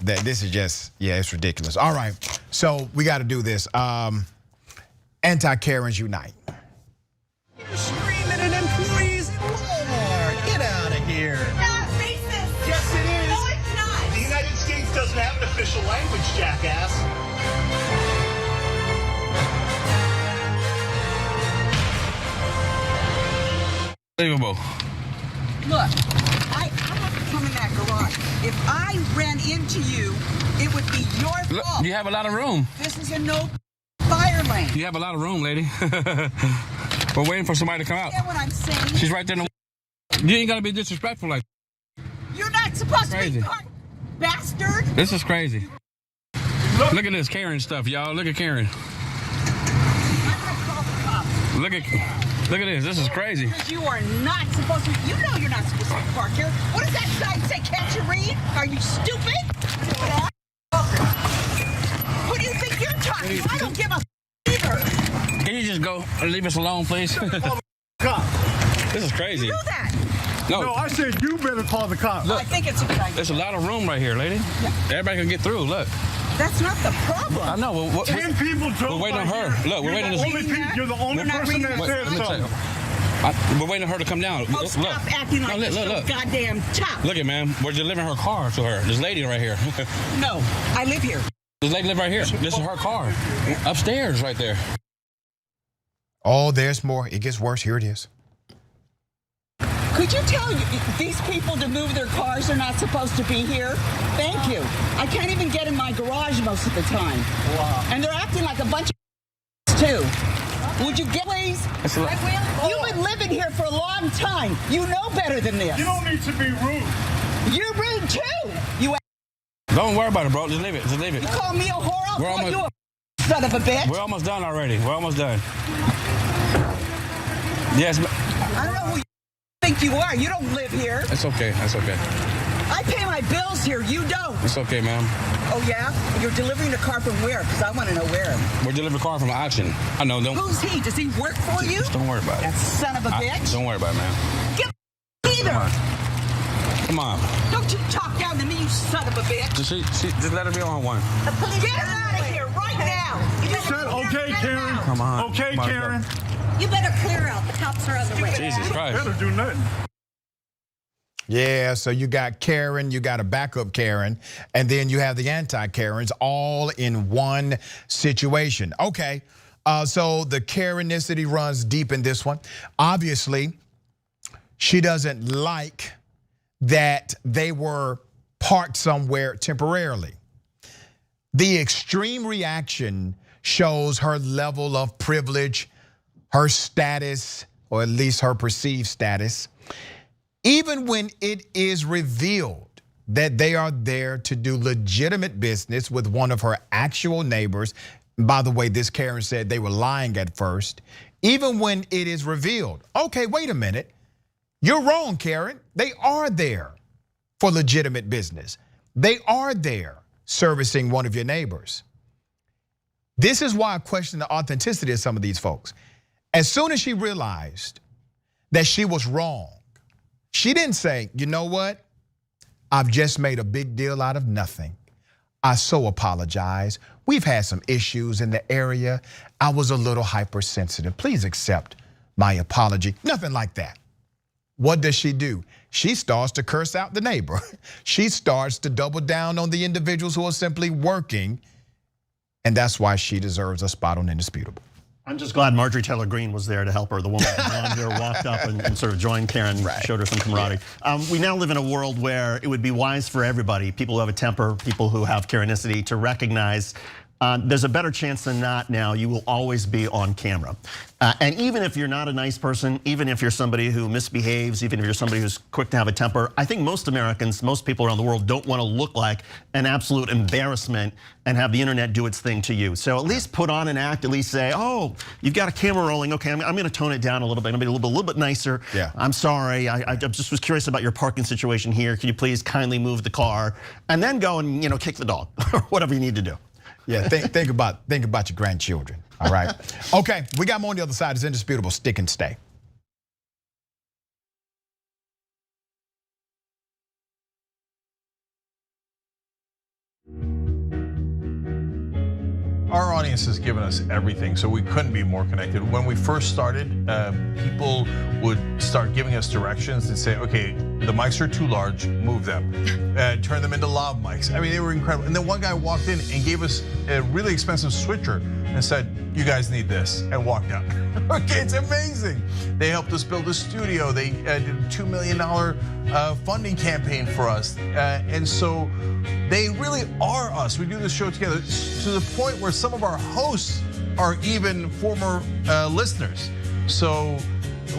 This is just, yeah, it's ridiculous. All right, so we got to do this. Anti-Karens unite. You're screaming at employees in Walmart. Get out of here. That's racist. Yes, it is. No, it's not. The United States doesn't have an official language, jackass. Unbelievable. Look, I have to come in that garage. If I ran into you, it would be your fault. Look, you have a lot of room. This is a no fire lane. You have a lot of room, lady. We're waiting for somebody to come out. You get what I'm saying? She's right there. You ain't gotta be disrespectful like. You're not supposed to be bastard. This is crazy. Look at this Karen stuff, y'all. Look at Karen. Look at this. This is crazy. Because you are not supposed to. You know you're not supposed to park here. What does that sign say? Can't you read? Are you stupid? Who do you think you're talking to? I don't give a either. Can you just go and leave us alone, please? This is crazy. You do that. No, I said you better call the cops. Look, I think it's a good idea. There's a lot of room right here, lady. Yeah. Everybody can get through. Look. That's not the problem. I know. Well, 10 people drove. We're waiting on her. Look, we're waiting on her. You're the only person that said something. We're waiting on her to come down. Oh, stop acting like this so goddamn tough. Look at, man. We're delivering her car to her. This lady right here. No, I live here. This lady live right here. This is her car. Upstairs right there. Oh, there's more. It gets worse. Here it is. Could you tell these people to move their cars? They're not supposed to be here. Thank you. I can't even get in my garage most of the time. Wow. And they're acting like a bunch of too. Would you get please? You've been living here for a long time. You know better than this. You don't need to be rude. You're rude too. You. Don't worry about it, bro. Just leave it. Just leave it. You call me a whore? I'll call you a son of a bitch. We're almost done already. We're almost done. Yes. I don't know who you think you are. You don't live here. It's okay. That's okay. I pay my bills here. You don't. It's okay, ma'am. Oh, yeah? You're delivering a car from where? Because I want to know where. We're delivering a car from an auction. I know. Don't. Who's he? Does he work for you? Just don't worry about it. That son of a bitch. Don't worry about it, man. Get either. Come on. Don't you talk down to me, you son of a bitch. Just let her be on one. Get her out of here right now. You said, okay, Karen. Come on. Okay, Karen. You better clear out. The cops are on the way. Jesus Christ. Better do nothing. Yeah, so you got Karen, you got a backup Karen, and then you have the anti-Karens all in one situation. Okay, so the Karenicity runs deep in this one. Obviously, she doesn't like that they were parked somewhere temporarily. The extreme reaction shows her level of privilege, her status, or at least her perceived status. Even when it is revealed that they are there to do legitimate business with one of her actual neighbors. By the way, this Karen said they were lying at first. Even when it is revealed, okay, wait a minute. You're wrong, Karen. They are there for legitimate business. They are there servicing one of your neighbors. This is why I question the authenticity of some of these folks. As soon as she realized that she was wrong, she didn't say, you know what? I've just made a big deal out of nothing. I so apologize. We've had some issues in the area. I was a little hypersensitive. Please accept my apology. Nothing like that. What does she do? She starts to curse out the neighbor. She starts to double down on the individuals who are simply working. And that's why she deserves a spot on Indisputable. I'm just glad Marjorie Taylor Greene was there to help her. The woman who walked up and sort of joined Karen, showed her some camaraderie. We now live in a world where it would be wise for everybody, people who have a temper, people who have Karenicity, to recognize there's a better chance than not now you will always be on camera. And even if you're not a nice person, even if you're somebody who misbehaves, even if you're somebody who's quick to have a temper, I think most Americans, most people around the world don't want to look like an absolute embarrassment and have the internet do its thing to you. So at least put on an act, at least say, oh, you've got a camera rolling. Okay, I'm going to tone it down a little bit. I'm going to be a little bit nicer. Yeah. I'm sorry. I just was curious about your parking situation here. Can you please kindly move the car? And then go and kick the dog or whatever you need to do. Yeah, think about your grandchildren, all right? Okay, we got more on the other side. It's Indisputable. Stick and stay. Our audience has given us everything, so we couldn't be more connected. When we first started, people would start giving us directions and say, okay, the mics are too large, move them. Turn them into lav mics. I mean, they were incredible. And then one guy walked in and gave us a really expensive switcher and said, you guys need this, and walked out. Okay, it's amazing. They helped us build a studio. They did a $2 million funding campaign for us. And so they really are us. We do this show together to the point where some of our hosts are even former listeners. So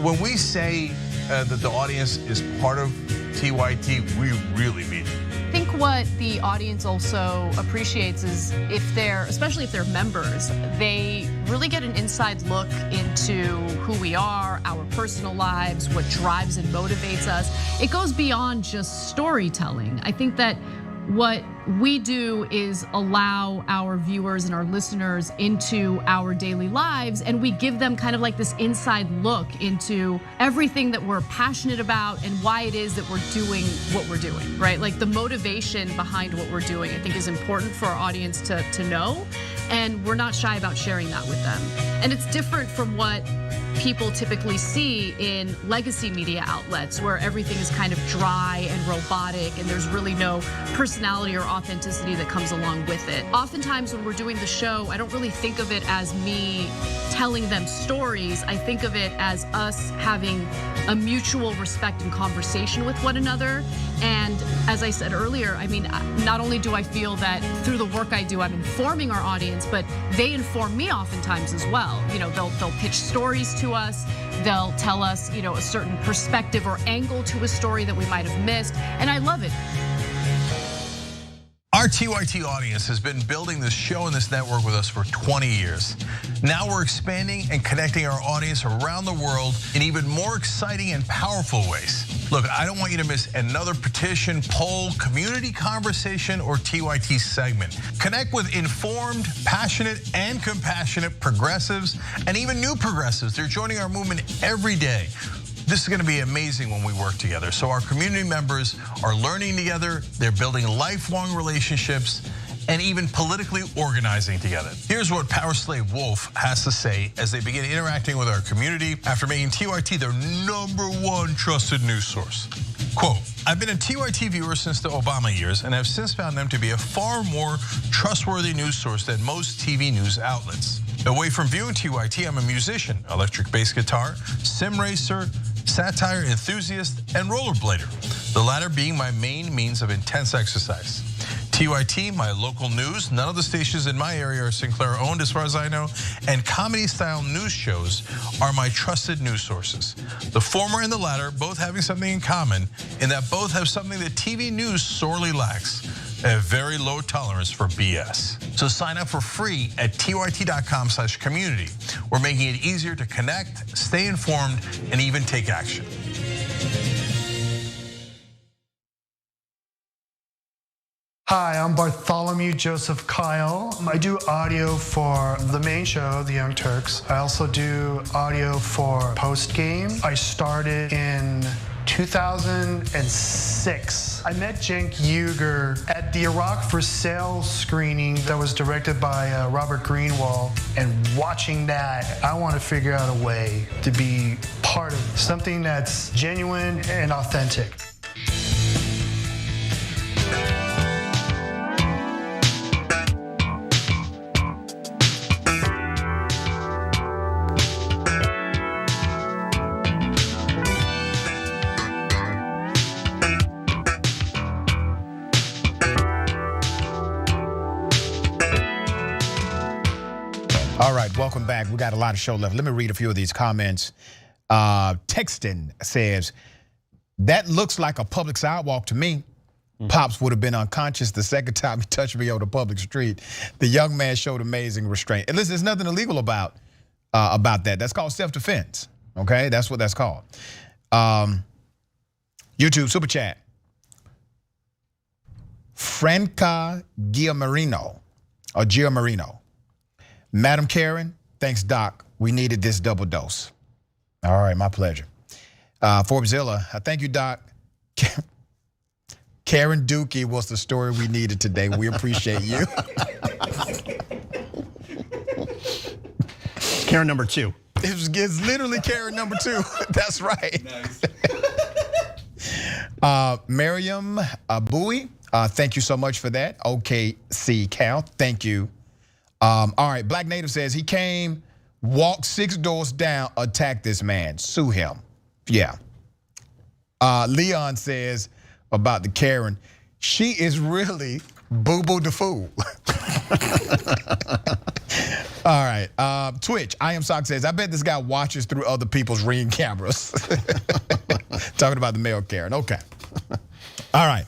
when we say that the audience is part of TYT, we really mean it. I think what the audience also appreciates is especially if they're members, they really get an inside look into who we are, our personal lives, what drives and motivates us. It goes beyond just storytelling. I think that What we do is allow our viewers and our listeners into our daily lives, and we give them kind of like this inside look into everything that we're passionate about and why it is that we're doing what we're doing, right? Like the motivation behind what we're doing, I think is important for our audience to know, and we're not shy about sharing that with them. And it's different from what people typically see in legacy media outlets where everything is kind of dry and robotic and there's really no personality or authenticity that comes along with it. Oftentimes when we're doing the show, I don't really think of it as me telling them stories. I think of it as us having a mutual respect and conversation with one another. And as I said earlier, I mean, not only do I feel that through the work I do, I'm informing our audience, but they inform me oftentimes as well. You know, they'll pitch stories to us. They'll tell us, you know, a certain perspective or angle to a story that we might have missed. And I love it. Our TYT audience has been building this show and this network with us for 20 years. Now we're expanding and connecting our audience around the world in even more exciting and powerful ways. Look, I don't want you to miss another petition, poll, community conversation, or TYT segment. Connect with informed, passionate, and compassionate progressives, and even new progressives. They're joining our movement every day. This is gonna be amazing when we work together. So our community members are learning together, they're building lifelong relationships, and even politically organizing together. Here's what Power Slave Wolf has to say as they begin interacting with our community after making TYT their #1 trusted news source. Quote, I've been a TYT viewer since the Obama years and have since found them to be a far more trustworthy news source than most TV news outlets. Away from viewing TYT, I'm a musician, electric bass guitar, sim racer, satire enthusiast, and rollerblader, the latter being my main means of intense exercise. TYT, my local news, none of the stations in my area are Sinclair owned as far as I know, and comedy style news shows are my trusted news sources. The former and the latter both having something in common in that both have something that TV news sorely lacks, a very low tolerance for BS. So sign up for free at tyt.com/community. We're making it easier to connect, stay informed, and even take action. Hi, I'm Bartholomew Joseph Kyle. I do audio for the main show, The Young Turks. I also do audio for Post Game. I started in 2006. I met Cenk Uygur at the Iraq for Sale screening that was directed by Robert Greenwald. And watching that, I want to figure out a way to be part of something that's genuine and authentic. All right, welcome back. We got a lot of show left. Let me read a few of these comments. Texton says, that looks like a public sidewalk to me. Pops would have been unconscious the second time he touched me on the public street. The young man showed amazing restraint. And listen, there's nothing illegal about that. That's called self-defense, okay? That's what that's called. YouTube super chat. Franca Giamarino, or Giamarino. Madam Karen, thanks Doc. We needed this double dose. All right, my pleasure. Forbesilla, thank you Doc. Karen Dookie was the story we needed today. We appreciate you. Karen number 2. It's literally Karen number 2. That's right. Nice. Miriam Bowie, thank you so much for that. OKC Cal, thank you. All right, Black Native says he came, walked 6 doors down, attacked this man, sue him. Yeah. Leon says about the Karen, she is really boo-boo the fool. All right, Twitch, I Am Sock says, I bet this guy watches through other people's Ring cameras. Talking about the male Karen, okay. All right.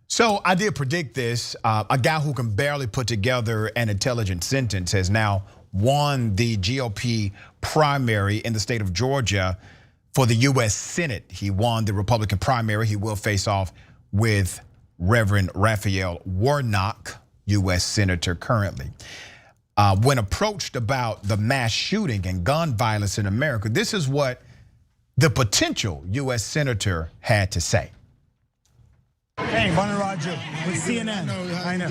So I did predict this. A guy who can barely put together an intelligent sentence has now won the GOP primary in the state of Georgia for the US Senate. He won the Republican primary. He will face off with Reverend Raphael Warnock, U.S. Senator currently. When approached about the mass shooting and gun violence in America, this is what the potential U.S. Senator had to say. Hey, Bonnie Roger with CNN. I know.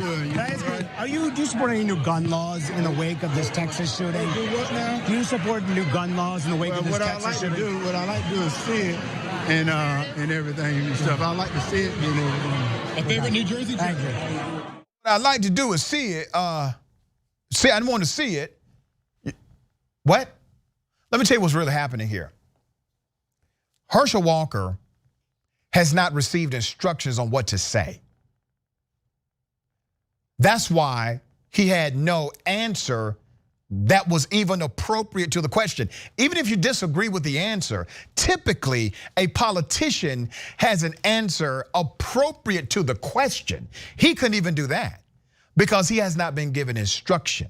Do you support any new gun laws in the wake of this Texas shooting? Do what now? Do you support new gun laws in the wake of this Texas shooting? What I like to do is see it and everything and stuff. I like to see it and everything. A favorite New Jersey Thank you. What I like to do is see it. I want to see it. What? Let me tell you what's really happening here. Herschel Walker has not received instructions on what to say. That's why he had no answer that was even appropriate to the question. Even if you disagree with the answer, typically a politician has an answer appropriate to the question. He couldn't even do that because he has not been given instruction.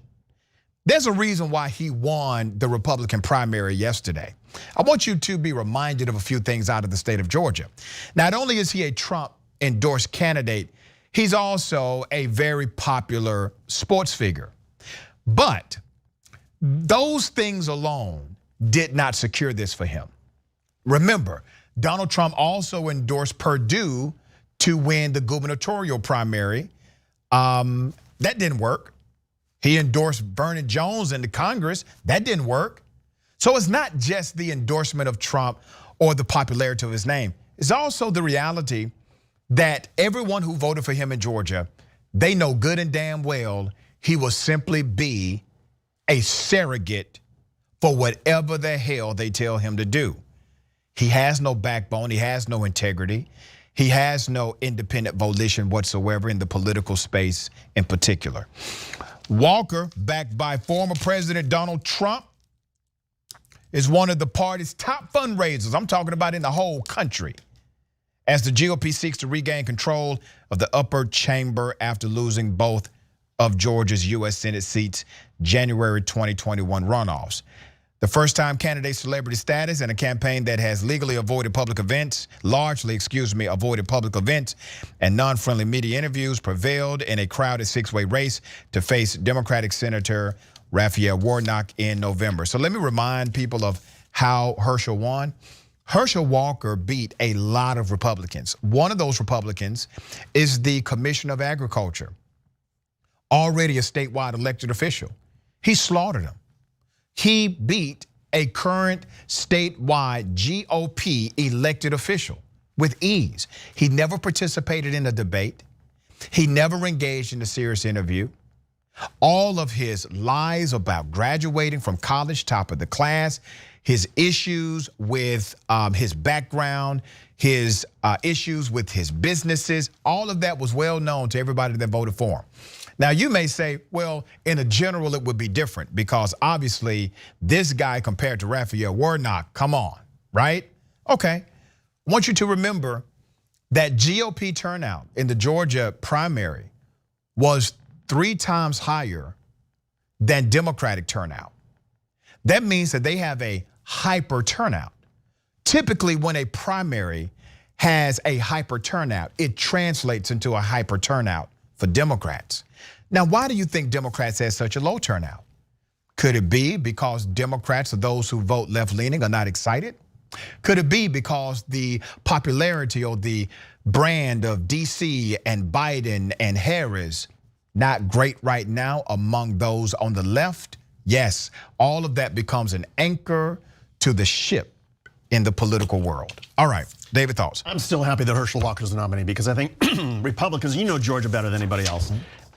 There's a reason why he won the Republican primary yesterday. I want you to be reminded of a few things out of the state of Georgia. Not only is he a Trump-endorsed candidate, he's also a very popular sports figure. But those things alone did not secure this for him. Remember, Donald Trump also endorsed Perdue to win the gubernatorial primary. That didn't work. He endorsed Vernon Jones into Congress. That didn't work. So it's not just the endorsement of Trump or the popularity of his name. It's also the reality that everyone who voted for him in Georgia, they know good and damn well he will simply be a surrogate for whatever the hell they tell him to do. He has no backbone. He has no integrity. He has no independent volition whatsoever in the political space in particular. Walker, backed by former President Donald Trump, is one of the party's top fundraisers. I'm talking about in the whole country, as the GOP seeks to regain control of the upper chamber after losing both of Georgia's U.S. Senate seats January 2021 runoffs. The first-time candidate celebrity status and a campaign that has legally avoided public events, avoided public events and non-friendly media interviews prevailed in a crowded six-way race to face Democratic Senator Raphael Warnock in November. So let me remind people of how Herschel won. Herschel Walker beat a lot of Republicans. One of those Republicans is the Commissioner of Agriculture, already a statewide elected official. He slaughtered him. He beat a current statewide GOP elected official with ease. He never participated in a debate. He never engaged in a serious interview. All of his lies about graduating from college, top of the class, his issues with his background, his issues with his businesses, all of that was well known to everybody that voted for him. Now you may say, well, in a general it would be different because obviously this guy compared to Raphael Warnock, come on, right? Okay, I want you to remember that GOP turnout in the Georgia primary was 3 times higher than Democratic turnout. That means that they have a hyper turnout. Typically when a primary has a hyper turnout, it translates into a hyper turnout for Democrats. Now, why do you think Democrats have such a low turnout? Could it be because Democrats or those who vote left-leaning are not excited? Could it be because the popularity or the brand of DC and Biden and Harris not great right now among those on the left? Yes, all of that becomes an anchor to the ship in the political world. All right, David, thoughts? I'm still happy that Herschel Walker is the nominee because I think Republicans, you know Georgia better than anybody else.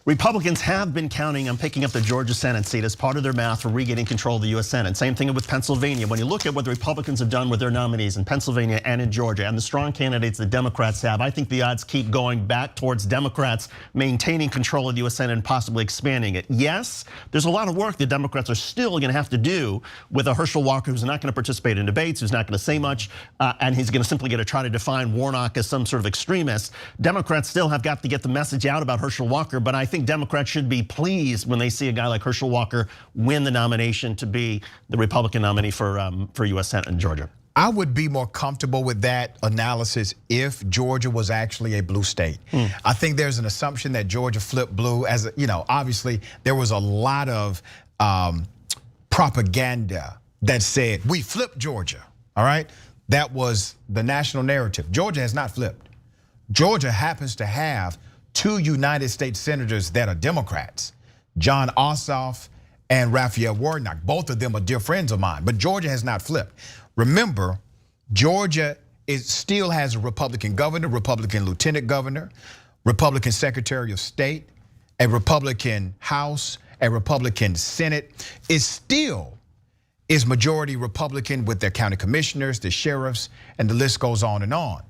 Republicans have been counting on picking up the Georgia Senate seat as part of their math for regaining control of the U.S. Senate. Same thing with Pennsylvania. When you look at what the Republicans have done with their nominees in Pennsylvania and in Georgia and the strong candidates the Democrats have, I think the odds keep going back towards Democrats maintaining control of the U.S. Senate and possibly expanding it. Yes, there's a lot of work the Democrats are still going to have to do with a Herschel Walker who's not going to participate in debates, who's not going to say much, and he's going to simply get to try to define Warnock as some sort of extremist. Democrats still have got to get the message out about Herschel Walker, but I think Democrats should be pleased when they see a guy like Herschel Walker win the nomination to be the Republican nominee for U.S. Senate in Georgia. I would be more comfortable with that analysis if Georgia was actually a blue state. I think there's an assumption that Georgia flipped blue, as you know, obviously there was a lot of propaganda that said we flipped Georgia, all right? That was the national narrative. Georgia has not flipped. Georgia happens to have 2 United States senators that are Democrats, John Ossoff and Raphael Warnock. Both of them are dear friends of mine, but Georgia has not flipped. Remember, Georgia still has a Republican governor, Republican lieutenant governor, Republican secretary of state, a Republican House, a Republican Senate. It still is majority Republican with their county commissioners, the sheriffs, and the list goes on and on.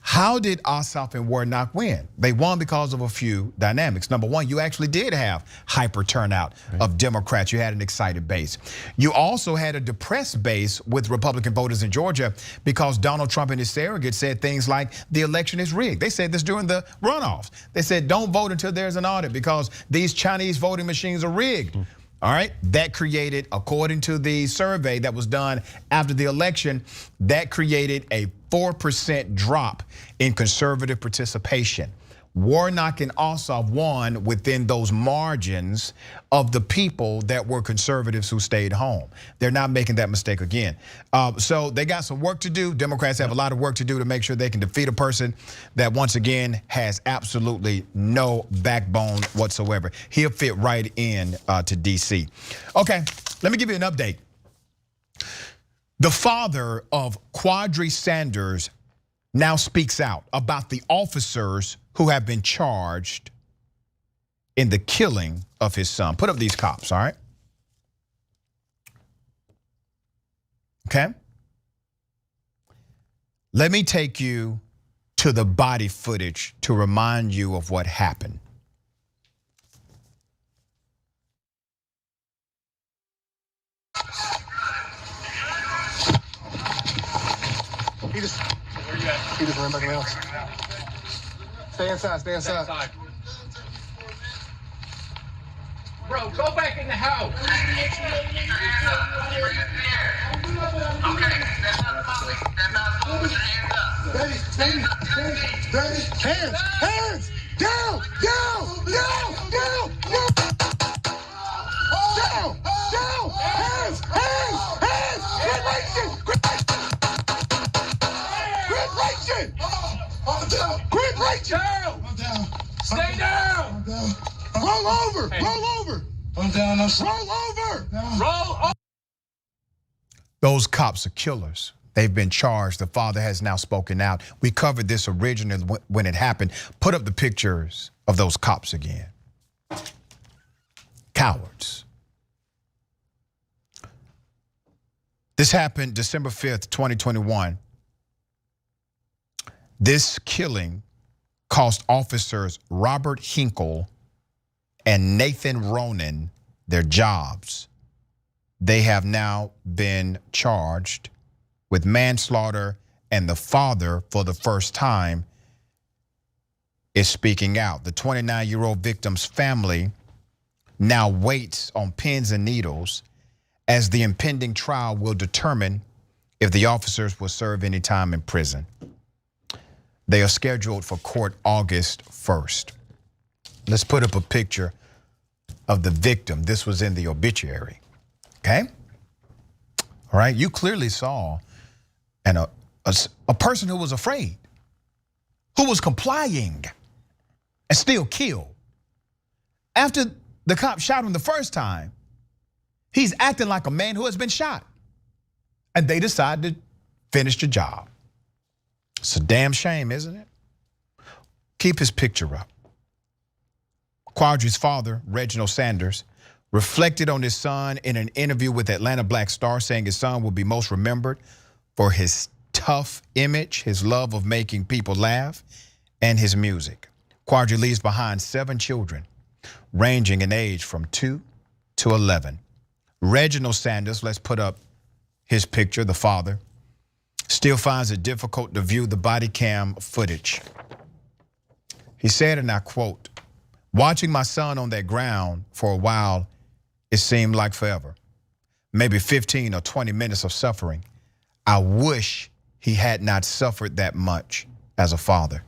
How did Ossoff and Warnock win? They won because of a few dynamics. Number one, you actually did have hyper turnout of Democrats. You had an excited base. You also had a depressed base with Republican voters in Georgia because Donald Trump and his surrogates said things like the election is rigged. They said this during the runoffs. They said don't vote until there's an audit because these Chinese voting machines are rigged. All right, that created, according to the survey that was done after the election, that created a 4% drop in conservative participation. Warnock and Ossoff won within those margins of the people that were conservatives who stayed home. They're not making that mistake again. So they got some work to do. Democrats have a lot of work to do to make sure they can defeat a person that once again has absolutely no backbone whatsoever. He'll fit right in to DC. Okay, let me give you an update. The father of Quadri Sanders now speaks out about the officers who have been charged in the killing of his son. Put up these cops, all right? Okay? Let me take you to the body footage to remind you of what happened. He just ran back in the house. Stay inside, stay inside. Bro, go back in the house. Okay, that's not public. That's not public. Hands up. Baby, hands, down. Quit reaching. Stay down. Roll over. I'm down. Roll over. Roll over. Those cops are killers. They've been charged. The father has now spoken out. We covered this originally when it happened. Put up the pictures of those cops again. Cowards. This happened December 5th, 2021. This killing cost officers Robert Hinkle and Nathan Ronan their jobs. They have now been charged with manslaughter, and the father, for the first time, is speaking out. The 29-year-old victim's family now waits on pins and needles as the impending trial will determine if the officers will serve any time in prison. They are scheduled for court August 1st. Let's put up a picture of the victim. This was in the obituary, okay? All right, you clearly saw a person who was afraid, who was complying and still killed. After the cop shot him the first time, he's acting like a man who has been shot. And they decided to finish the job. It's a damn shame, isn't it? Keep his picture up. Quadri's father, Reginald Sanders, reflected on his son in an interview with Atlanta Black Star, saying his son will be most remembered for his tough image, his love of making people laugh, and his music. Quadri leaves behind 7 children, ranging in age from 2 to 11. Reginald Sanders, let's put up his picture, the father, still finds it difficult to view the body cam footage. He said, and I quote, "Watching my son on that ground for a while, it seemed like forever. Maybe 15 or 20 minutes of suffering. I wish he had not suffered that much as a father.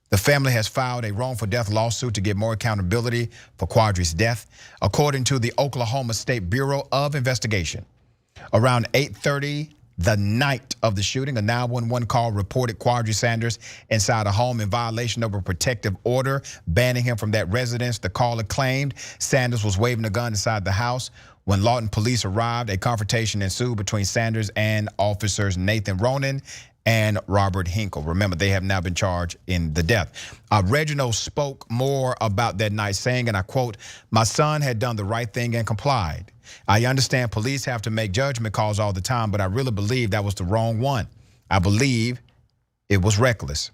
The family has filed a wrongful death lawsuit to get more accountability for Quadri's death. According to the Oklahoma State Bureau of Investigation, around 8:30 the night of the shooting, a 911 call reported Quadri Sanders inside a home in violation of a protective order banning him from that residence. The caller claimed Sanders was waving a gun inside the house. When Lawton police arrived, a confrontation ensued between Sanders and officers Nathan Ronan and Robert Hinkle. Remember, they have now been charged in the death. Reginald spoke more about that night, saying, and I quote, "My son had done the right thing and complied. I understand police have to make judgment calls all the time, but I really believe that was the wrong one. I believe it was reckless."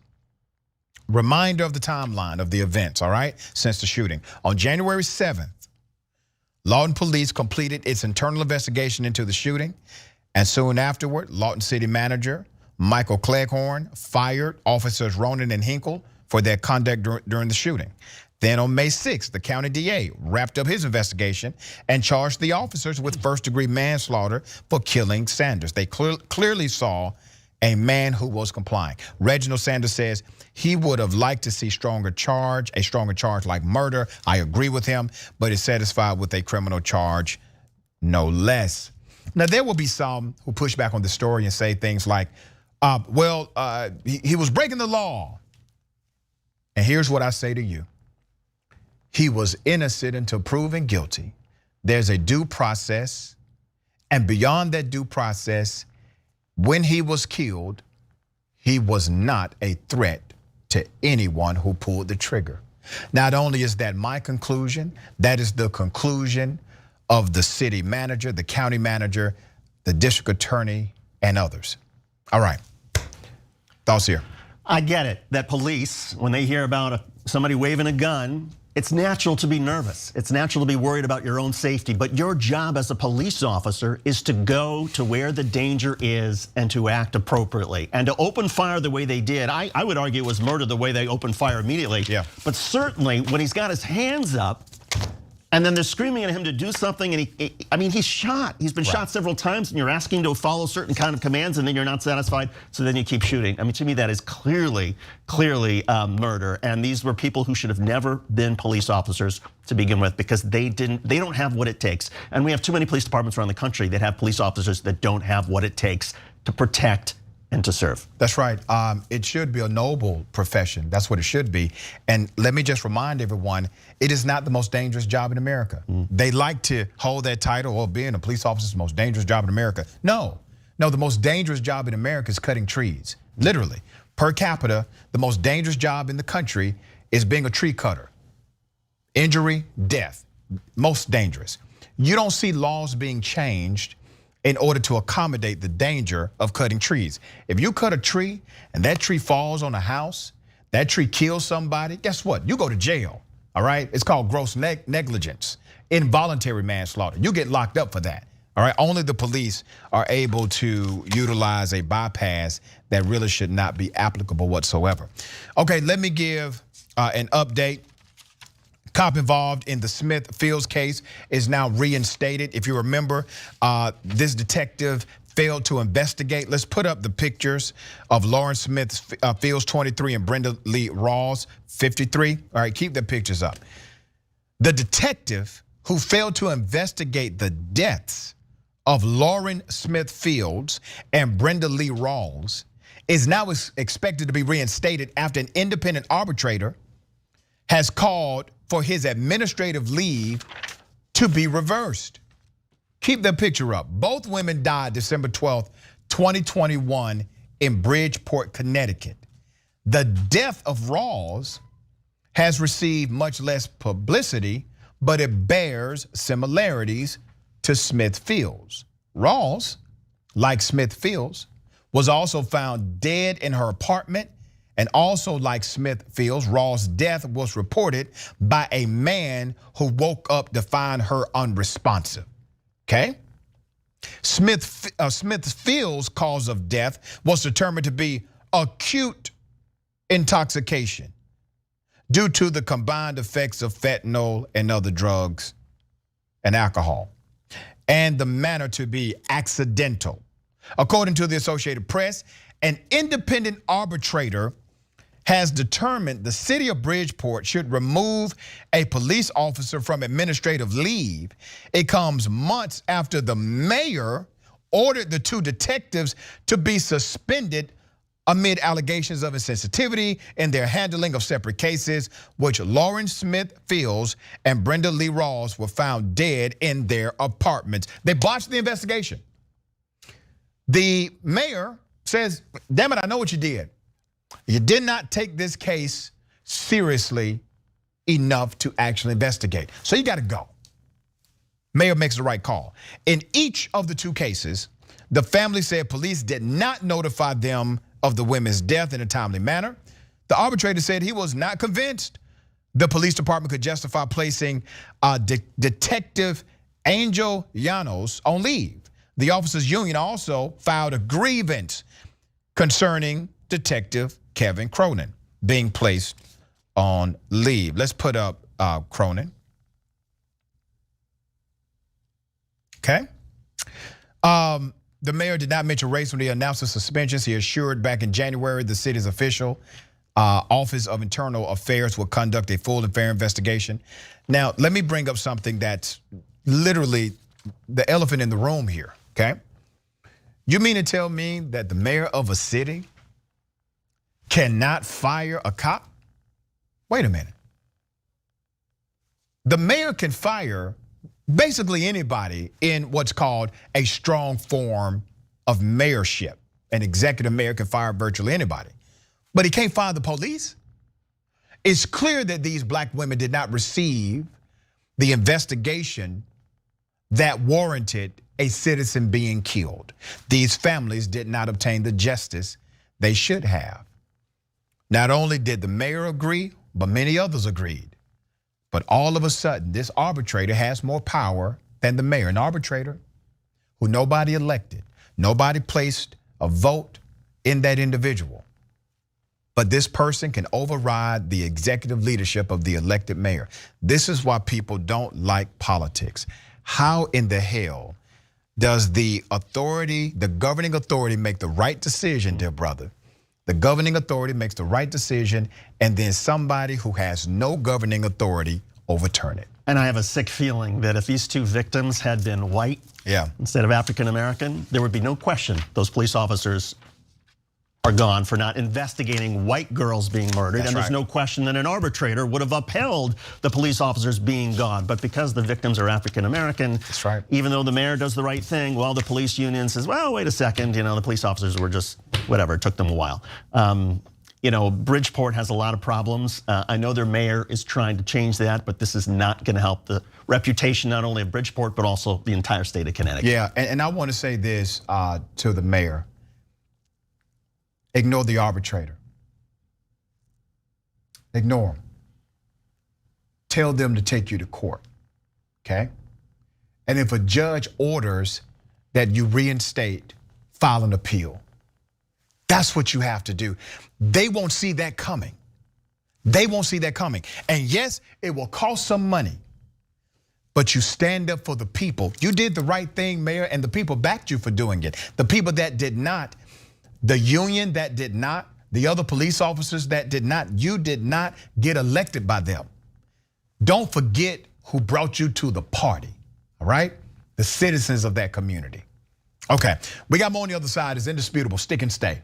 Reminder of the timeline of the events, all right, since the shooting. On January 7th, Lawton police completed its internal investigation into the shooting, and soon afterward, Lawton city manager Michael Cleghorn fired officers Ronan and Hinkle for their conduct during the shooting. Then on May 6th, the county DA wrapped up his investigation and charged the officers with first-degree manslaughter for killing Sanders. They clearly saw a man who was complying. Reginald Sanders says he would have liked to see a stronger charge like murder. I agree with him, but is satisfied with a criminal charge, no less. Now, there will be some who push back on the story and say things like, he was breaking the law. And here's what I say to you. He was innocent until proven guilty. There's a due process, and beyond that due process, when he was killed, he was not a threat to anyone who pulled the trigger. Not only is that my conclusion, that is the conclusion of the city manager, the county manager, the district attorney, and others. All right, thoughts here? I get it, that police, when they hear about somebody waving a gun, it's natural to be nervous. It's natural to be worried about your own safety, but your job as a police officer is to go to where the danger is and to act appropriately. And to open fire the way they did, I would argue it was murder the way they opened fire immediately. Yeah. But certainly when he's got his hands up, and then they're screaming at him to do something, and he's shot. He's been shot several times, and you're asking to follow certain kind of commands, and then you're not satisfied, so then you keep shooting. I mean, to me, that is clearly murder. And these were people who should have never been police officers to begin with, because they don't have what it takes. And we have too many police departments around the country that have police officers that don't have what it takes to protect and to serve. That's right. It should be a noble profession. That's what it should be. And let me just remind everyone, it is not the most dangerous job in America. They like to hold that title, or being a police officer is the most dangerous job in America. No, the most dangerous job in America is cutting trees. Literally, per capita, the most dangerous job in the country is being a tree cutter. Injury, death, most dangerous. You don't see laws being changed in order to accommodate the danger of cutting trees. If you cut a tree and that tree falls on a house, that tree kills somebody, guess what? You go to jail, all right? It's called gross negligence, involuntary manslaughter. You get locked up for that, all right? Only the police are able to utilize a bypass that really should not be applicable whatsoever. Okay, let me give an update. Cop involved in the Smith Fields case is now reinstated. If you remember, this detective failed to investigate. Let's put up the pictures of Lawrence Smith Fields, 23, and Brenda Lee Rawls, 53. All right, keep the pictures up. The detective who failed to investigate the deaths of Lauren Smith Fields and Brenda Lee Rawls is now expected to be reinstated after an independent arbitrator has called for his administrative leave to be reversed. Keep the picture up. Both women died December 12th, 2021 in Bridgeport, Connecticut. The death of Rawls has received much less publicity, but it bears similarities to Smith Fields. Rawls, like Smith Fields, was also found dead in her apartment. And also like Smith Fields, Rawls' death was reported by a man who woke up to find her unresponsive, okay? Smith Fields' cause of death was determined to be acute intoxication due to the combined effects of fentanyl and other drugs and alcohol, and the manner to be accidental. According to the Associated Press, an independent arbitrator has determined the city of Bridgeport should remove a police officer from administrative leave. It comes months after the mayor ordered the 2 detectives to be suspended amid allegations of insensitivity in their handling of separate cases, which Lauren Smith Fields and Brenda Lee Rawls were found dead in their apartments. They botched the investigation. The mayor says, damn it, I know what you did. You did not take this case seriously enough to actually investigate. So you got to go. Mayor makes the right call. In each of the 2 cases, the family said police did not notify them of the women's death in a timely manner. The arbitrator said he was not convinced the police department could justify placing Detective Angel Llanos on leave. The officers' union also filed a grievance concerning Detective Kevin Cronin being placed on leave. Let's put up Cronin. Okay. The mayor did not mention race when he announced the suspensions. He assured back in January the city's official Office of Internal Affairs will conduct a full and fair investigation. Now, let me bring up something that's literally the elephant in the room here, okay? You mean to tell me that the mayor of a city cannot fire a cop? Wait a minute. The mayor can fire basically anybody in what's called a strong form of mayorship. An executive mayor can fire virtually anybody, but he can't fire the police. It's clear that these black women did not receive the investigation that warranted a citizen being killed. These families did not obtain the justice they should have. Not only did the mayor agree, but many others agreed. But all of a sudden, this arbitrator has more power than the mayor. An arbitrator who nobody elected, nobody placed a vote in that individual. But this person can override the executive leadership of the elected mayor. This is why people don't like politics. How in the hell does the authority, the governing authority, make the right decision, dear brother? The governing authority makes the right decision, and then somebody who has no governing authority overturn it. And I have a sick feeling that if these 2 victims had been white instead of African American, there would be no question those police officers are gone for not investigating white girls being murdered. That's and there's right. no question that an arbitrator would have upheld the police officers being gone. But because the victims are African American, that's right. Even though the mayor does the right thing, well, the police union says, well, wait a second, the police officers were just whatever, it took them a while. Bridgeport has a lot of problems. I know their mayor is trying to change that, but this is not going to help the reputation not only of Bridgeport, but also the entire state of Connecticut. Yeah, and I want to say this to the mayor. Ignore the arbitrator. Ignore him. Tell them to take you to court, okay? And if a judge orders that you reinstate, file an appeal. That's what you have to do. They won't see that coming. They won't see that coming. And yes, it will cost some money, but you stand up for the people. You did the right thing, Mayor, and the people backed you for doing it. The people that did not, the union that did not, the other police officers that did not, you did not get elected by them. Don't forget who brought you to the party, all right? The citizens of that community. Okay, we got more on the other side. It's Indisputable. Stick and stay.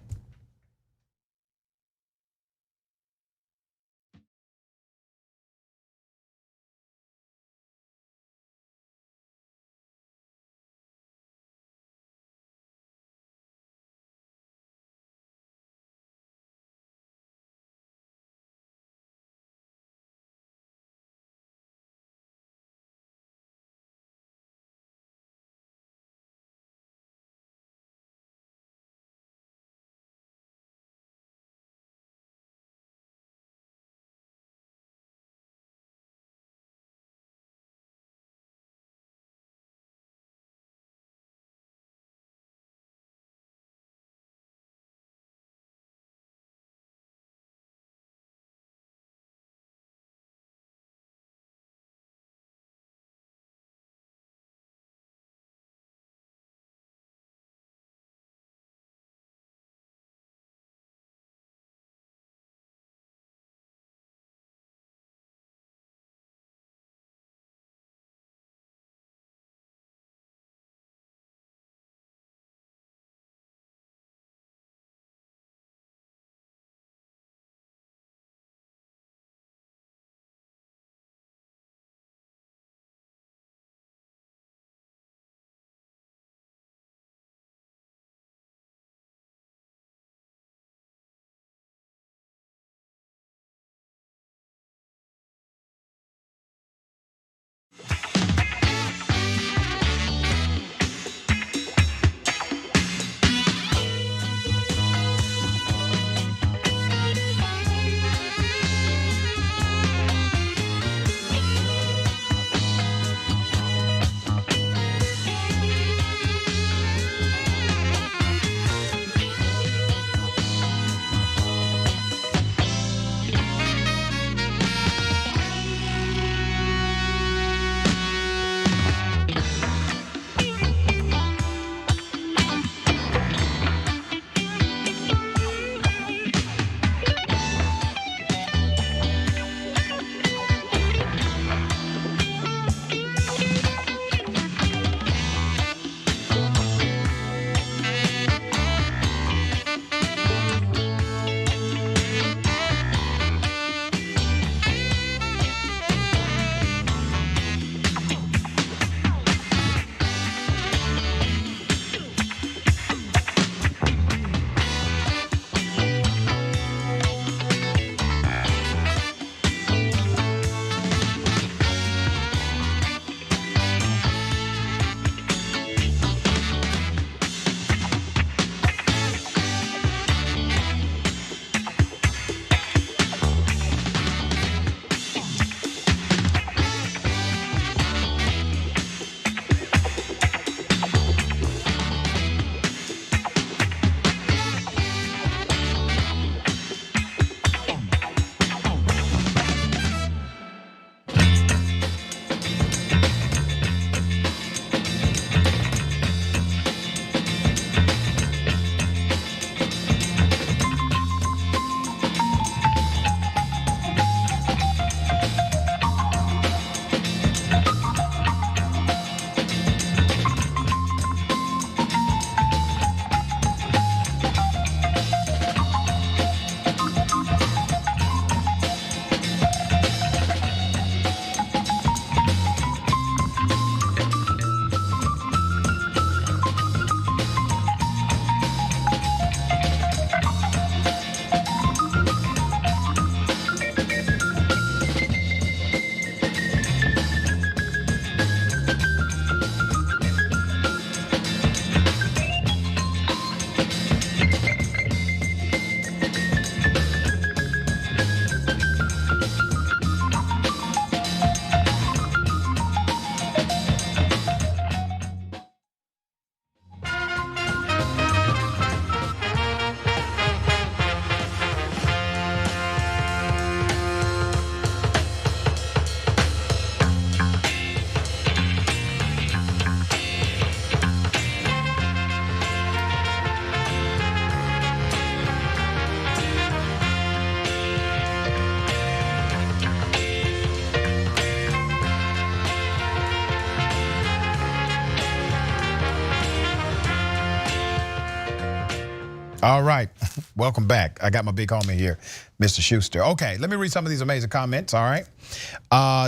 All right, welcome back. I got my big homie here, Mr. Shuster. Okay, let me read some of these amazing comments, all right?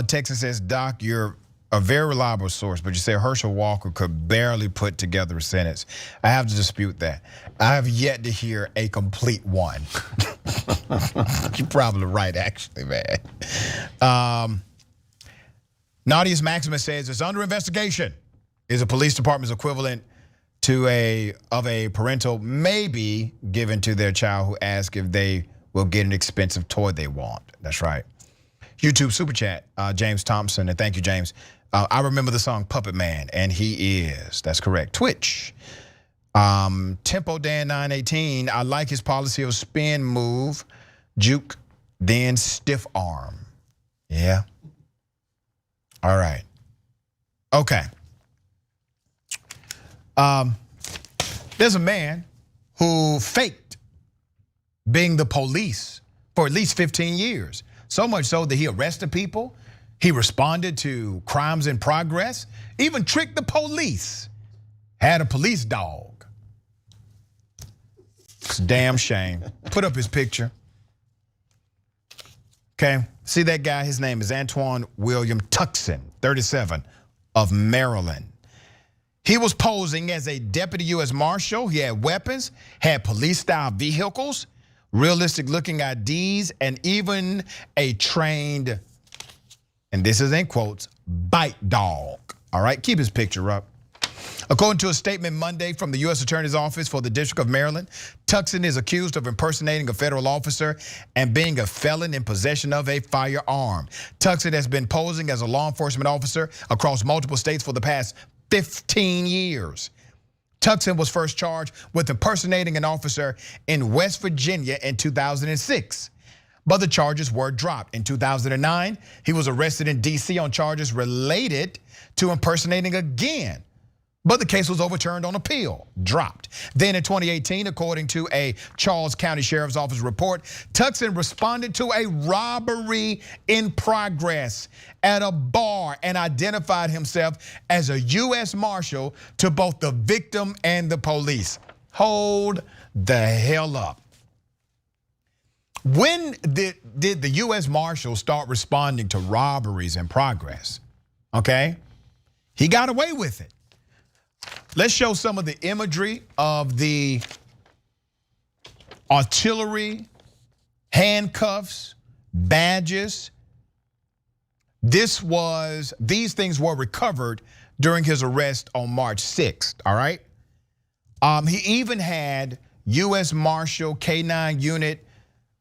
Texas says, Doc, you're a very reliable source, but you say Herschel Walker could barely put together a sentence. I have to dispute that. I have yet to hear a complete one. You're probably right, actually, man. Naughtiest Maximus says, it's under investigation. Is a police department's equivalent to a parental maybe given to their child who asks if they will get an expensive toy they want. That's right. YouTube super chat, James Thompson, and thank you, James. I remember the song Puppet Man, and he is. That's correct. Twitch. Tempo Dan 918. I like his policy of spin, move, juke, then stiff arm. Yeah. All right. Okay. There's a man who faked being the police for at least 15 years. So much so that he arrested people, he responded to crimes in progress, even tricked the police, had a police dog. It's a damn shame. Put up his picture. Okay, see that guy? His name is Antoine William Tuckson, 37, of Maryland. He was posing as a deputy U.S. Marshal. He had weapons, had police-style vehicles, realistic-looking IDs, and even a trained, and this is in quotes, bite dog. All right, keep his picture up. According to a statement Monday from the U.S. Attorney's Office for the District of Maryland, Tuckson is accused of impersonating a federal officer and being a felon in possession of a firearm. Tuckson has been posing as a law enforcement officer across multiple states for the past 15 years. Tuckson was first charged with impersonating an officer in West Virginia in 2006. But the charges were dropped. In 2009, he was arrested in DC on charges related to impersonating again. But the case was overturned on appeal, dropped. Then in 2018, according to a Charles County Sheriff's Office report, Tuckson responded to a robbery in progress at a bar and identified himself as a U.S. Marshal to both the victim and the police. Hold the hell up. When did the U.S. Marshal start responding to robberies in progress? Okay, he got away with it. Let's show some of the imagery of the artillery, handcuffs, badges. These things were recovered during his arrest on March 6th, all right? He even had U.S. Marshal K9 unit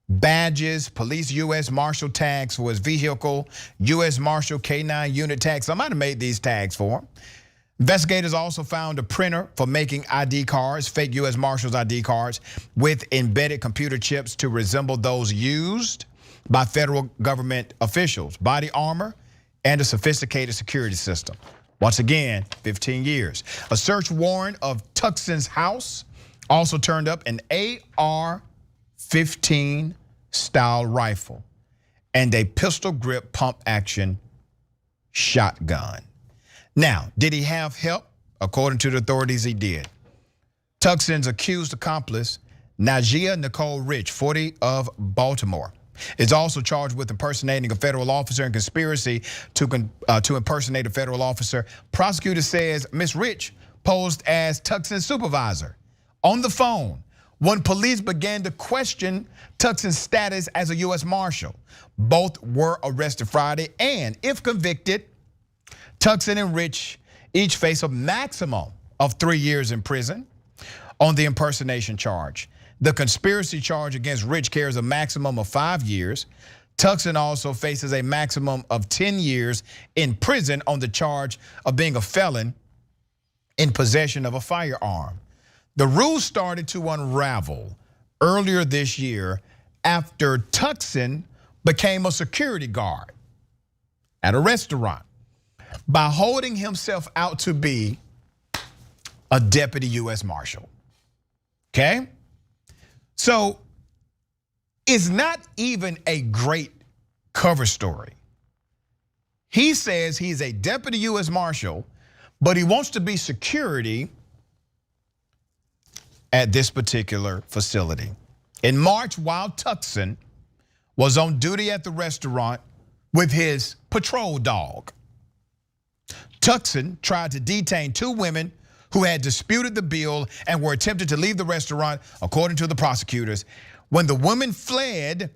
badges, police U.S. Marshal tags for his vehicle, U.S. Marshal K9 unit tags. Somebody made these tags for him. Investigators also found a printer for making ID cards, fake U.S. Marshals ID cards with embedded computer chips to resemble those used by federal government officials, body armor, and a sophisticated security system. Once again, 15 years. A search warrant of Tuckson's house also turned up an AR-15 style rifle and a pistol grip pump action shotgun. Now, did he have help? According to the authorities, he did. Tuckson's accused accomplice, Najia Nicole Rich, 40 of Baltimore, is also charged with impersonating a federal officer and conspiracy to impersonate a federal officer. Prosecutor says Ms. Rich posed as Tuckson's supervisor on the phone when police began to question Tuckson's status as a U.S. Marshal. Both were arrested Friday, and if convicted, Tuckson and Rich each face a maximum of 3 years in prison on the impersonation charge. The conspiracy charge against Rich carries a maximum of 5 years. Tuckson also faces a maximum of 10 years in prison on the charge of being a felon in possession of a firearm. The rules started to unravel earlier this year after Tuckson became a security guard at a restaurant by holding himself out to be a deputy U.S. Marshal, okay? So it's not even a great cover story. He says he's a deputy U.S. Marshal, but he wants to be security at this particular facility. In March, while Tucson was on duty at the restaurant with his patrol dog, Tucson tried to detain 2 women who had disputed the bill and were attempted to leave the restaurant, according to the prosecutors. When the women fled,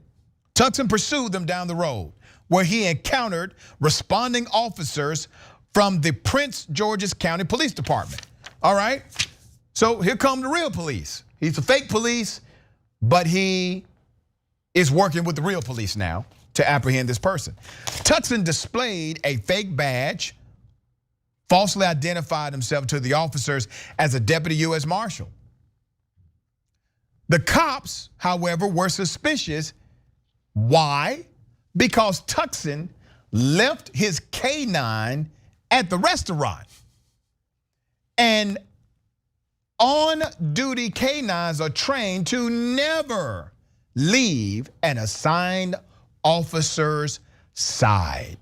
Tucson pursued them down the road, where he encountered responding officers from the Prince George's County Police Department. All right, so here come the real police. He's a fake police, but he is working with the real police now to apprehend this person. Tucson displayed a fake badge, falsely identified himself to the officers as a deputy U.S. Marshal. The cops, however, were suspicious. Why? Because Tucson left his K9 at the restaurant. And on-duty K9s are trained to never leave an assigned officer's side.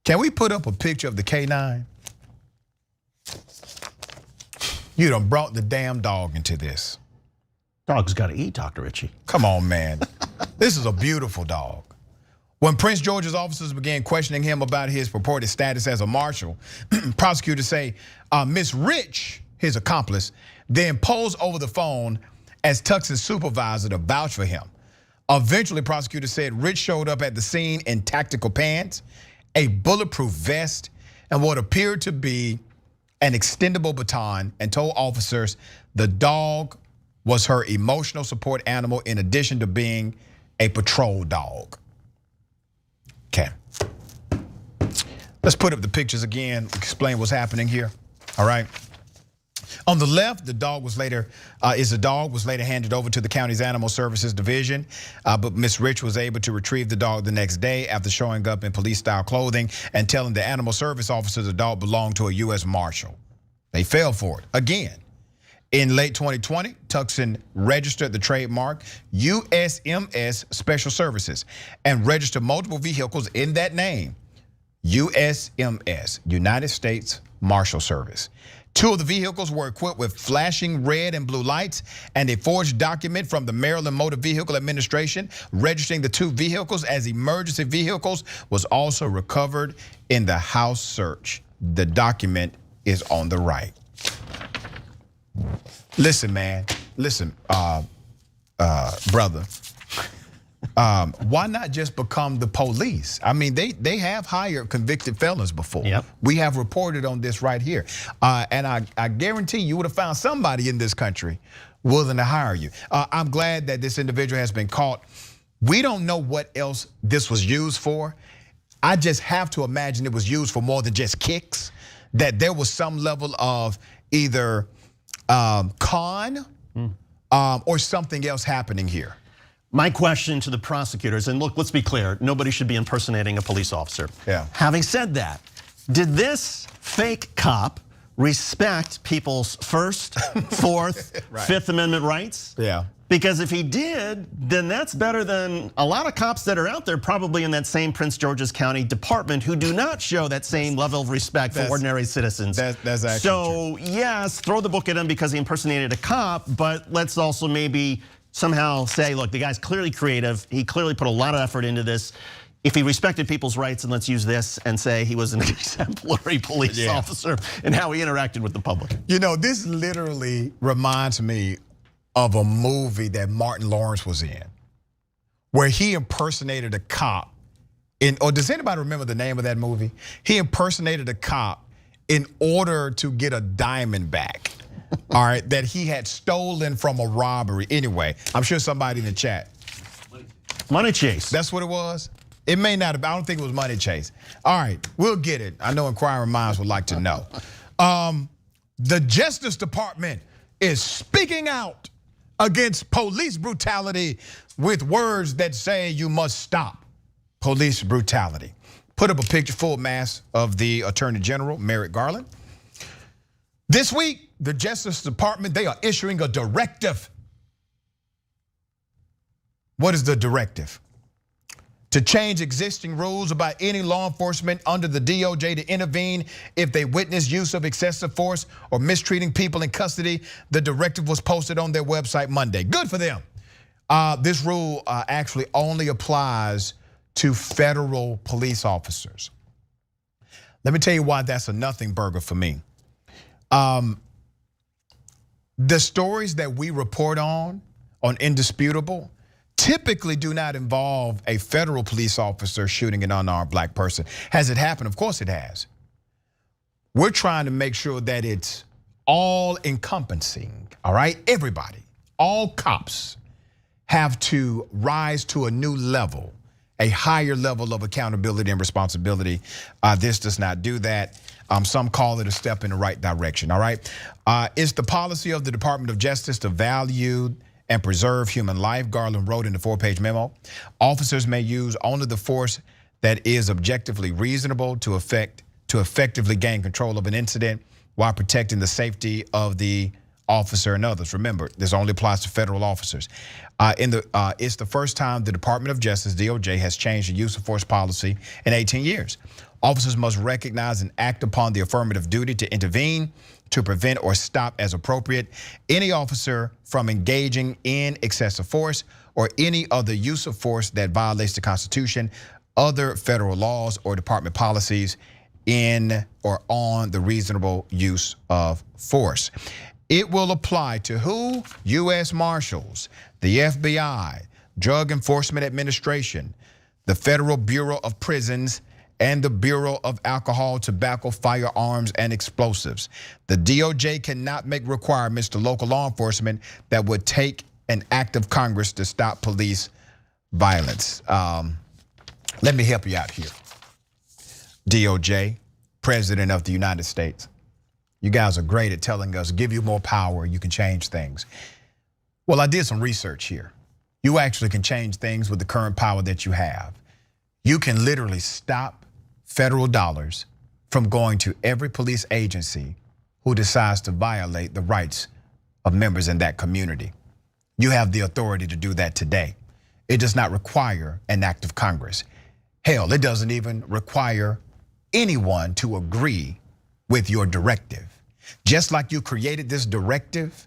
Can we put up a picture of the K9? You done brought the damn dog into this. Dog's got to eat, Dr. Ritchie. Come on, man. This is a beautiful dog. When Prince George's officers began questioning him about his purported status as a marshal, prosecutors say Miss Rich, his accomplice, then posed over the phone as Tuckson's supervisor to vouch for him. Eventually, prosecutors said Rich showed up at the scene in tactical pants, a bulletproof vest, and what appeared to be an extendable baton, and told officers the dog was her emotional support animal in addition to being a patrol dog. Okay. Let's put up the pictures again, explain what's happening here. All right. On the left, the dog was later handed over to the county's Animal Services Division, but Miss Rich was able to retrieve the dog the next day after showing up in police-style clothing and telling the Animal Service officers the dog belonged to a U.S. Marshal. They fell for it again. In late 2020, Tucson registered the trademark USMS Special Services and registered multiple vehicles in that name, USMS, United States Marshal Service. 2 of the vehicles were equipped with flashing red and blue lights, and a forged document from the Maryland Motor Vehicle Administration registering the 2 vehicles as emergency vehicles was also recovered in the house search. The document is on the right. Listen, man, listen, brother. Why not just become the police? I mean, they have hired convicted felons before. Yep. We have reported on this right here. And I guarantee you would have found somebody in this country willing to hire you. I'm glad that this individual has been caught. We don't know what else this was used for. I just have to imagine it was used for more than just kicks, that there was some level of either con or something else happening here. My question to the prosecutors, and look, let's be clear, nobody should be impersonating a police officer. Yeah. Having said that, did this fake cop respect people's First, Fourth, Right. Fifth Amendment rights? Yeah. Because if he did, then that's better than a lot of cops that are out there probably in that same Prince George's County department who do not show that same level of respect for ordinary citizens. That's actually so, yes, throw the book at him because he impersonated a cop, but let's also maybe somehow say, look, the guy's clearly creative. He clearly put a lot of effort into this. If he respected people's rights, and let's use this and say he was an exemplary police officer and how he interacted with the public. You know, this literally reminds me of a movie that Martin Lawrence was in, where he impersonated a cop or does anybody remember the name of that movie? He impersonated a cop in order to get a diamond back. All right, that he had stolen from a robbery. Anyway, I'm sure somebody in the chat. Money Chase. That's what it was? It may not have, I don't think it was Money Chase. All right, we'll get it. I know inquiring minds would like to know. The Justice Department is speaking out against police brutality with words that say you must stop police brutality. Put up a picture, full mask of the Attorney General, Merrick Garland. This week, the Justice Department, they are issuing a directive. What is the directive? to change existing rules about any law enforcement under the DOJ to intervene if they witness use of excessive force or mistreating people in custody. The directive was posted on their website Monday. Good for them. This rule actually only applies to federal police officers. Let me tell you why that's a nothing burger for me. The stories that we report on Indisputable typically do not involve a federal police officer shooting an unarmed black person. Has it happened? Of course it has. We're trying to make sure that it's all encompassing, all right? Everybody, all cops have to rise to a new level, a higher level of accountability and responsibility. This does not do that. Some call it a step in the right direction, all right? It's the policy of the Department of Justice to value and preserve human life, Garland wrote in the 4-page memo. Officers may use only the force that is objectively reasonable to effectively gain control of an incident while protecting the safety of the officer and others. Remember, this only applies to federal officers. It's the first time the Department of Justice, DOJ, has changed the use of force policy in 18 years. Officers must recognize and act upon the affirmative duty to intervene, to prevent or stop as appropriate any officer from engaging in excessive force or any other use of force that violates the Constitution, other federal laws, or department policies in or on the reasonable use of force. It will apply to who? U.S. Marshals, the FBI, Drug Enforcement Administration, the Federal Bureau of Prisons, and the Bureau of Alcohol, Tobacco, Firearms, and Explosives. The DOJ cannot make requirements to local law enforcement that would take an act of Congress to stop police violence. Let me help you out here. DOJ, President of the United States. You guys are great at telling us, give you more power, you can change things. Well, I did some research here. You actually can change things with the current power that you have. You can literally stop federal dollars from going to every police agency who decides to violate the rights of members in that community. You have the authority to do that today. It does not require an act of Congress. Hell, it doesn't even require anyone to agree with your directive. Just like you created this directive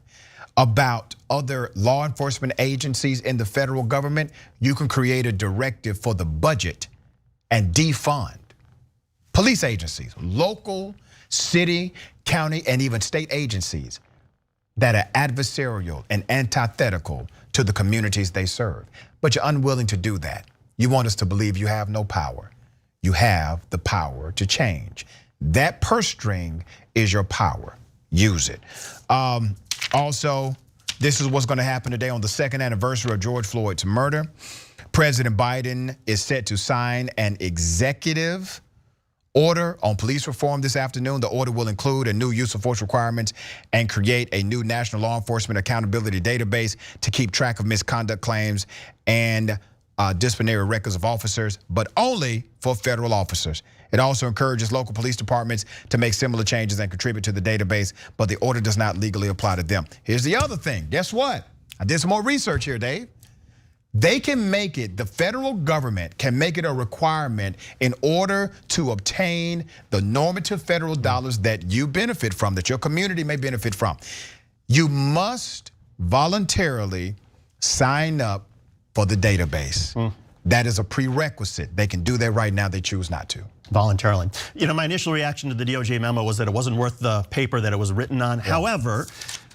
about other law enforcement agencies in the federal government, you can create a directive for the budget and defund police agencies, local, city, county, and even state agencies that are adversarial and antithetical to the communities they serve. But you're unwilling to do that. You want us to believe you have no power. You have the power to change. That purse string is your power. Use it. Also, this is what's going to happen today on the 2nd anniversary of George Floyd's murder. President Biden is set to sign an executive order on police reform this afternoon. The order will include a new use of force requirements and create a new national law enforcement accountability database to keep track of misconduct claims and disciplinary records of officers, but only for federal officers. It also encourages local police departments to make similar changes and contribute to the database, but the order does not legally apply to them. Here's the other thing. Guess what? I did some more research here, Dave. They can make it, the federal government can make it a requirement in order to obtain the normative federal dollars that you benefit from, that your community may benefit from. You must voluntarily sign up for the database. That is a prerequisite. They can do that right now, they choose not to. Voluntarily. You know, my initial reaction to the DOJ memo was that it wasn't worth the paper that it was written on. Yeah. However,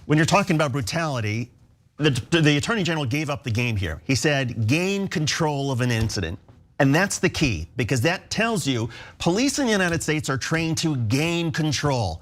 when you're talking about brutality, the Attorney General gave up the game here. He said, gain control of an incident. And that's the key, because that tells you police in the United States are trained to gain control.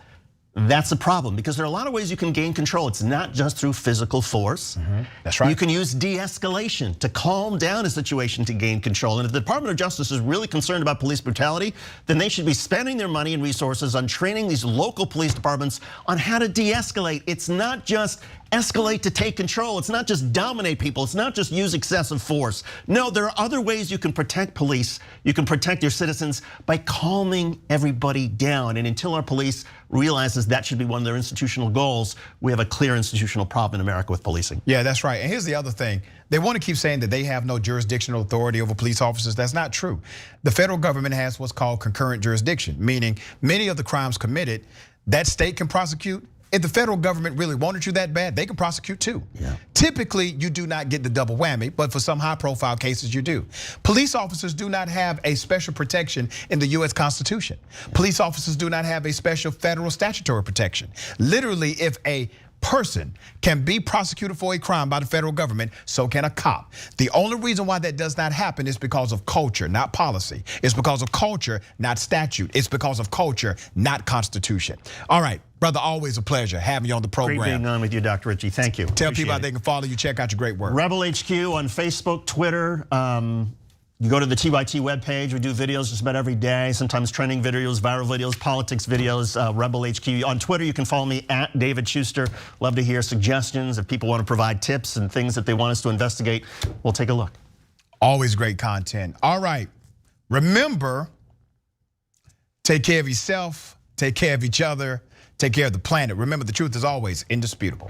That's a problem, because there are a lot of ways you can gain control. It's not just through physical force. That's right. You can use de-escalation to calm down a situation to gain control. And if the Department of Justice is really concerned about police brutality, then they should be spending their money and resources on training these local police departments on how to de-escalate. It's not just escalate to take control. It's not just dominate people. It's not just use excessive force. No, there are other ways you can protect police. You can protect your citizens by calming everybody down. And until our police realizes that should be one of their institutional goals, we have a clear institutional problem in America with policing. Yeah, that's right. And here's the other thing. They want to keep saying that they have no jurisdictional authority over police officers. That's not true. The federal government has what's called concurrent jurisdiction, meaning many of the crimes committed, that state can prosecute. If the federal government really wanted you that bad, they can prosecute too. Yeah. Typically, you do not get the double whammy, but for some high-profile cases, you do. Police officers do not have a special protection in the US Constitution. Police officers do not have a special federal statutory protection. Literally, if a person can be prosecuted for a crime by the federal government, so can a cop. The only reason why that does not happen is because of culture, not policy. It's because of culture, not statute. It's because of culture, not constitution. All right, brother, always a pleasure having you on the program. Great being on with you, Dr. Ritchie. Thank you. Tell people how they can follow you, check out your great work. Rebel HQ on Facebook, Twitter. You go to the TYT webpage, we do videos just about every day, sometimes trending videos, viral videos, politics videos, Rebel HQ. On Twitter, you can follow me at David Shuster. Love to hear suggestions. If people want to provide tips and things that they want us to investigate, we'll take a look. Always great content. All right, remember, take care of yourself, take care of each other, take care of the planet. Remember, the truth is always indisputable.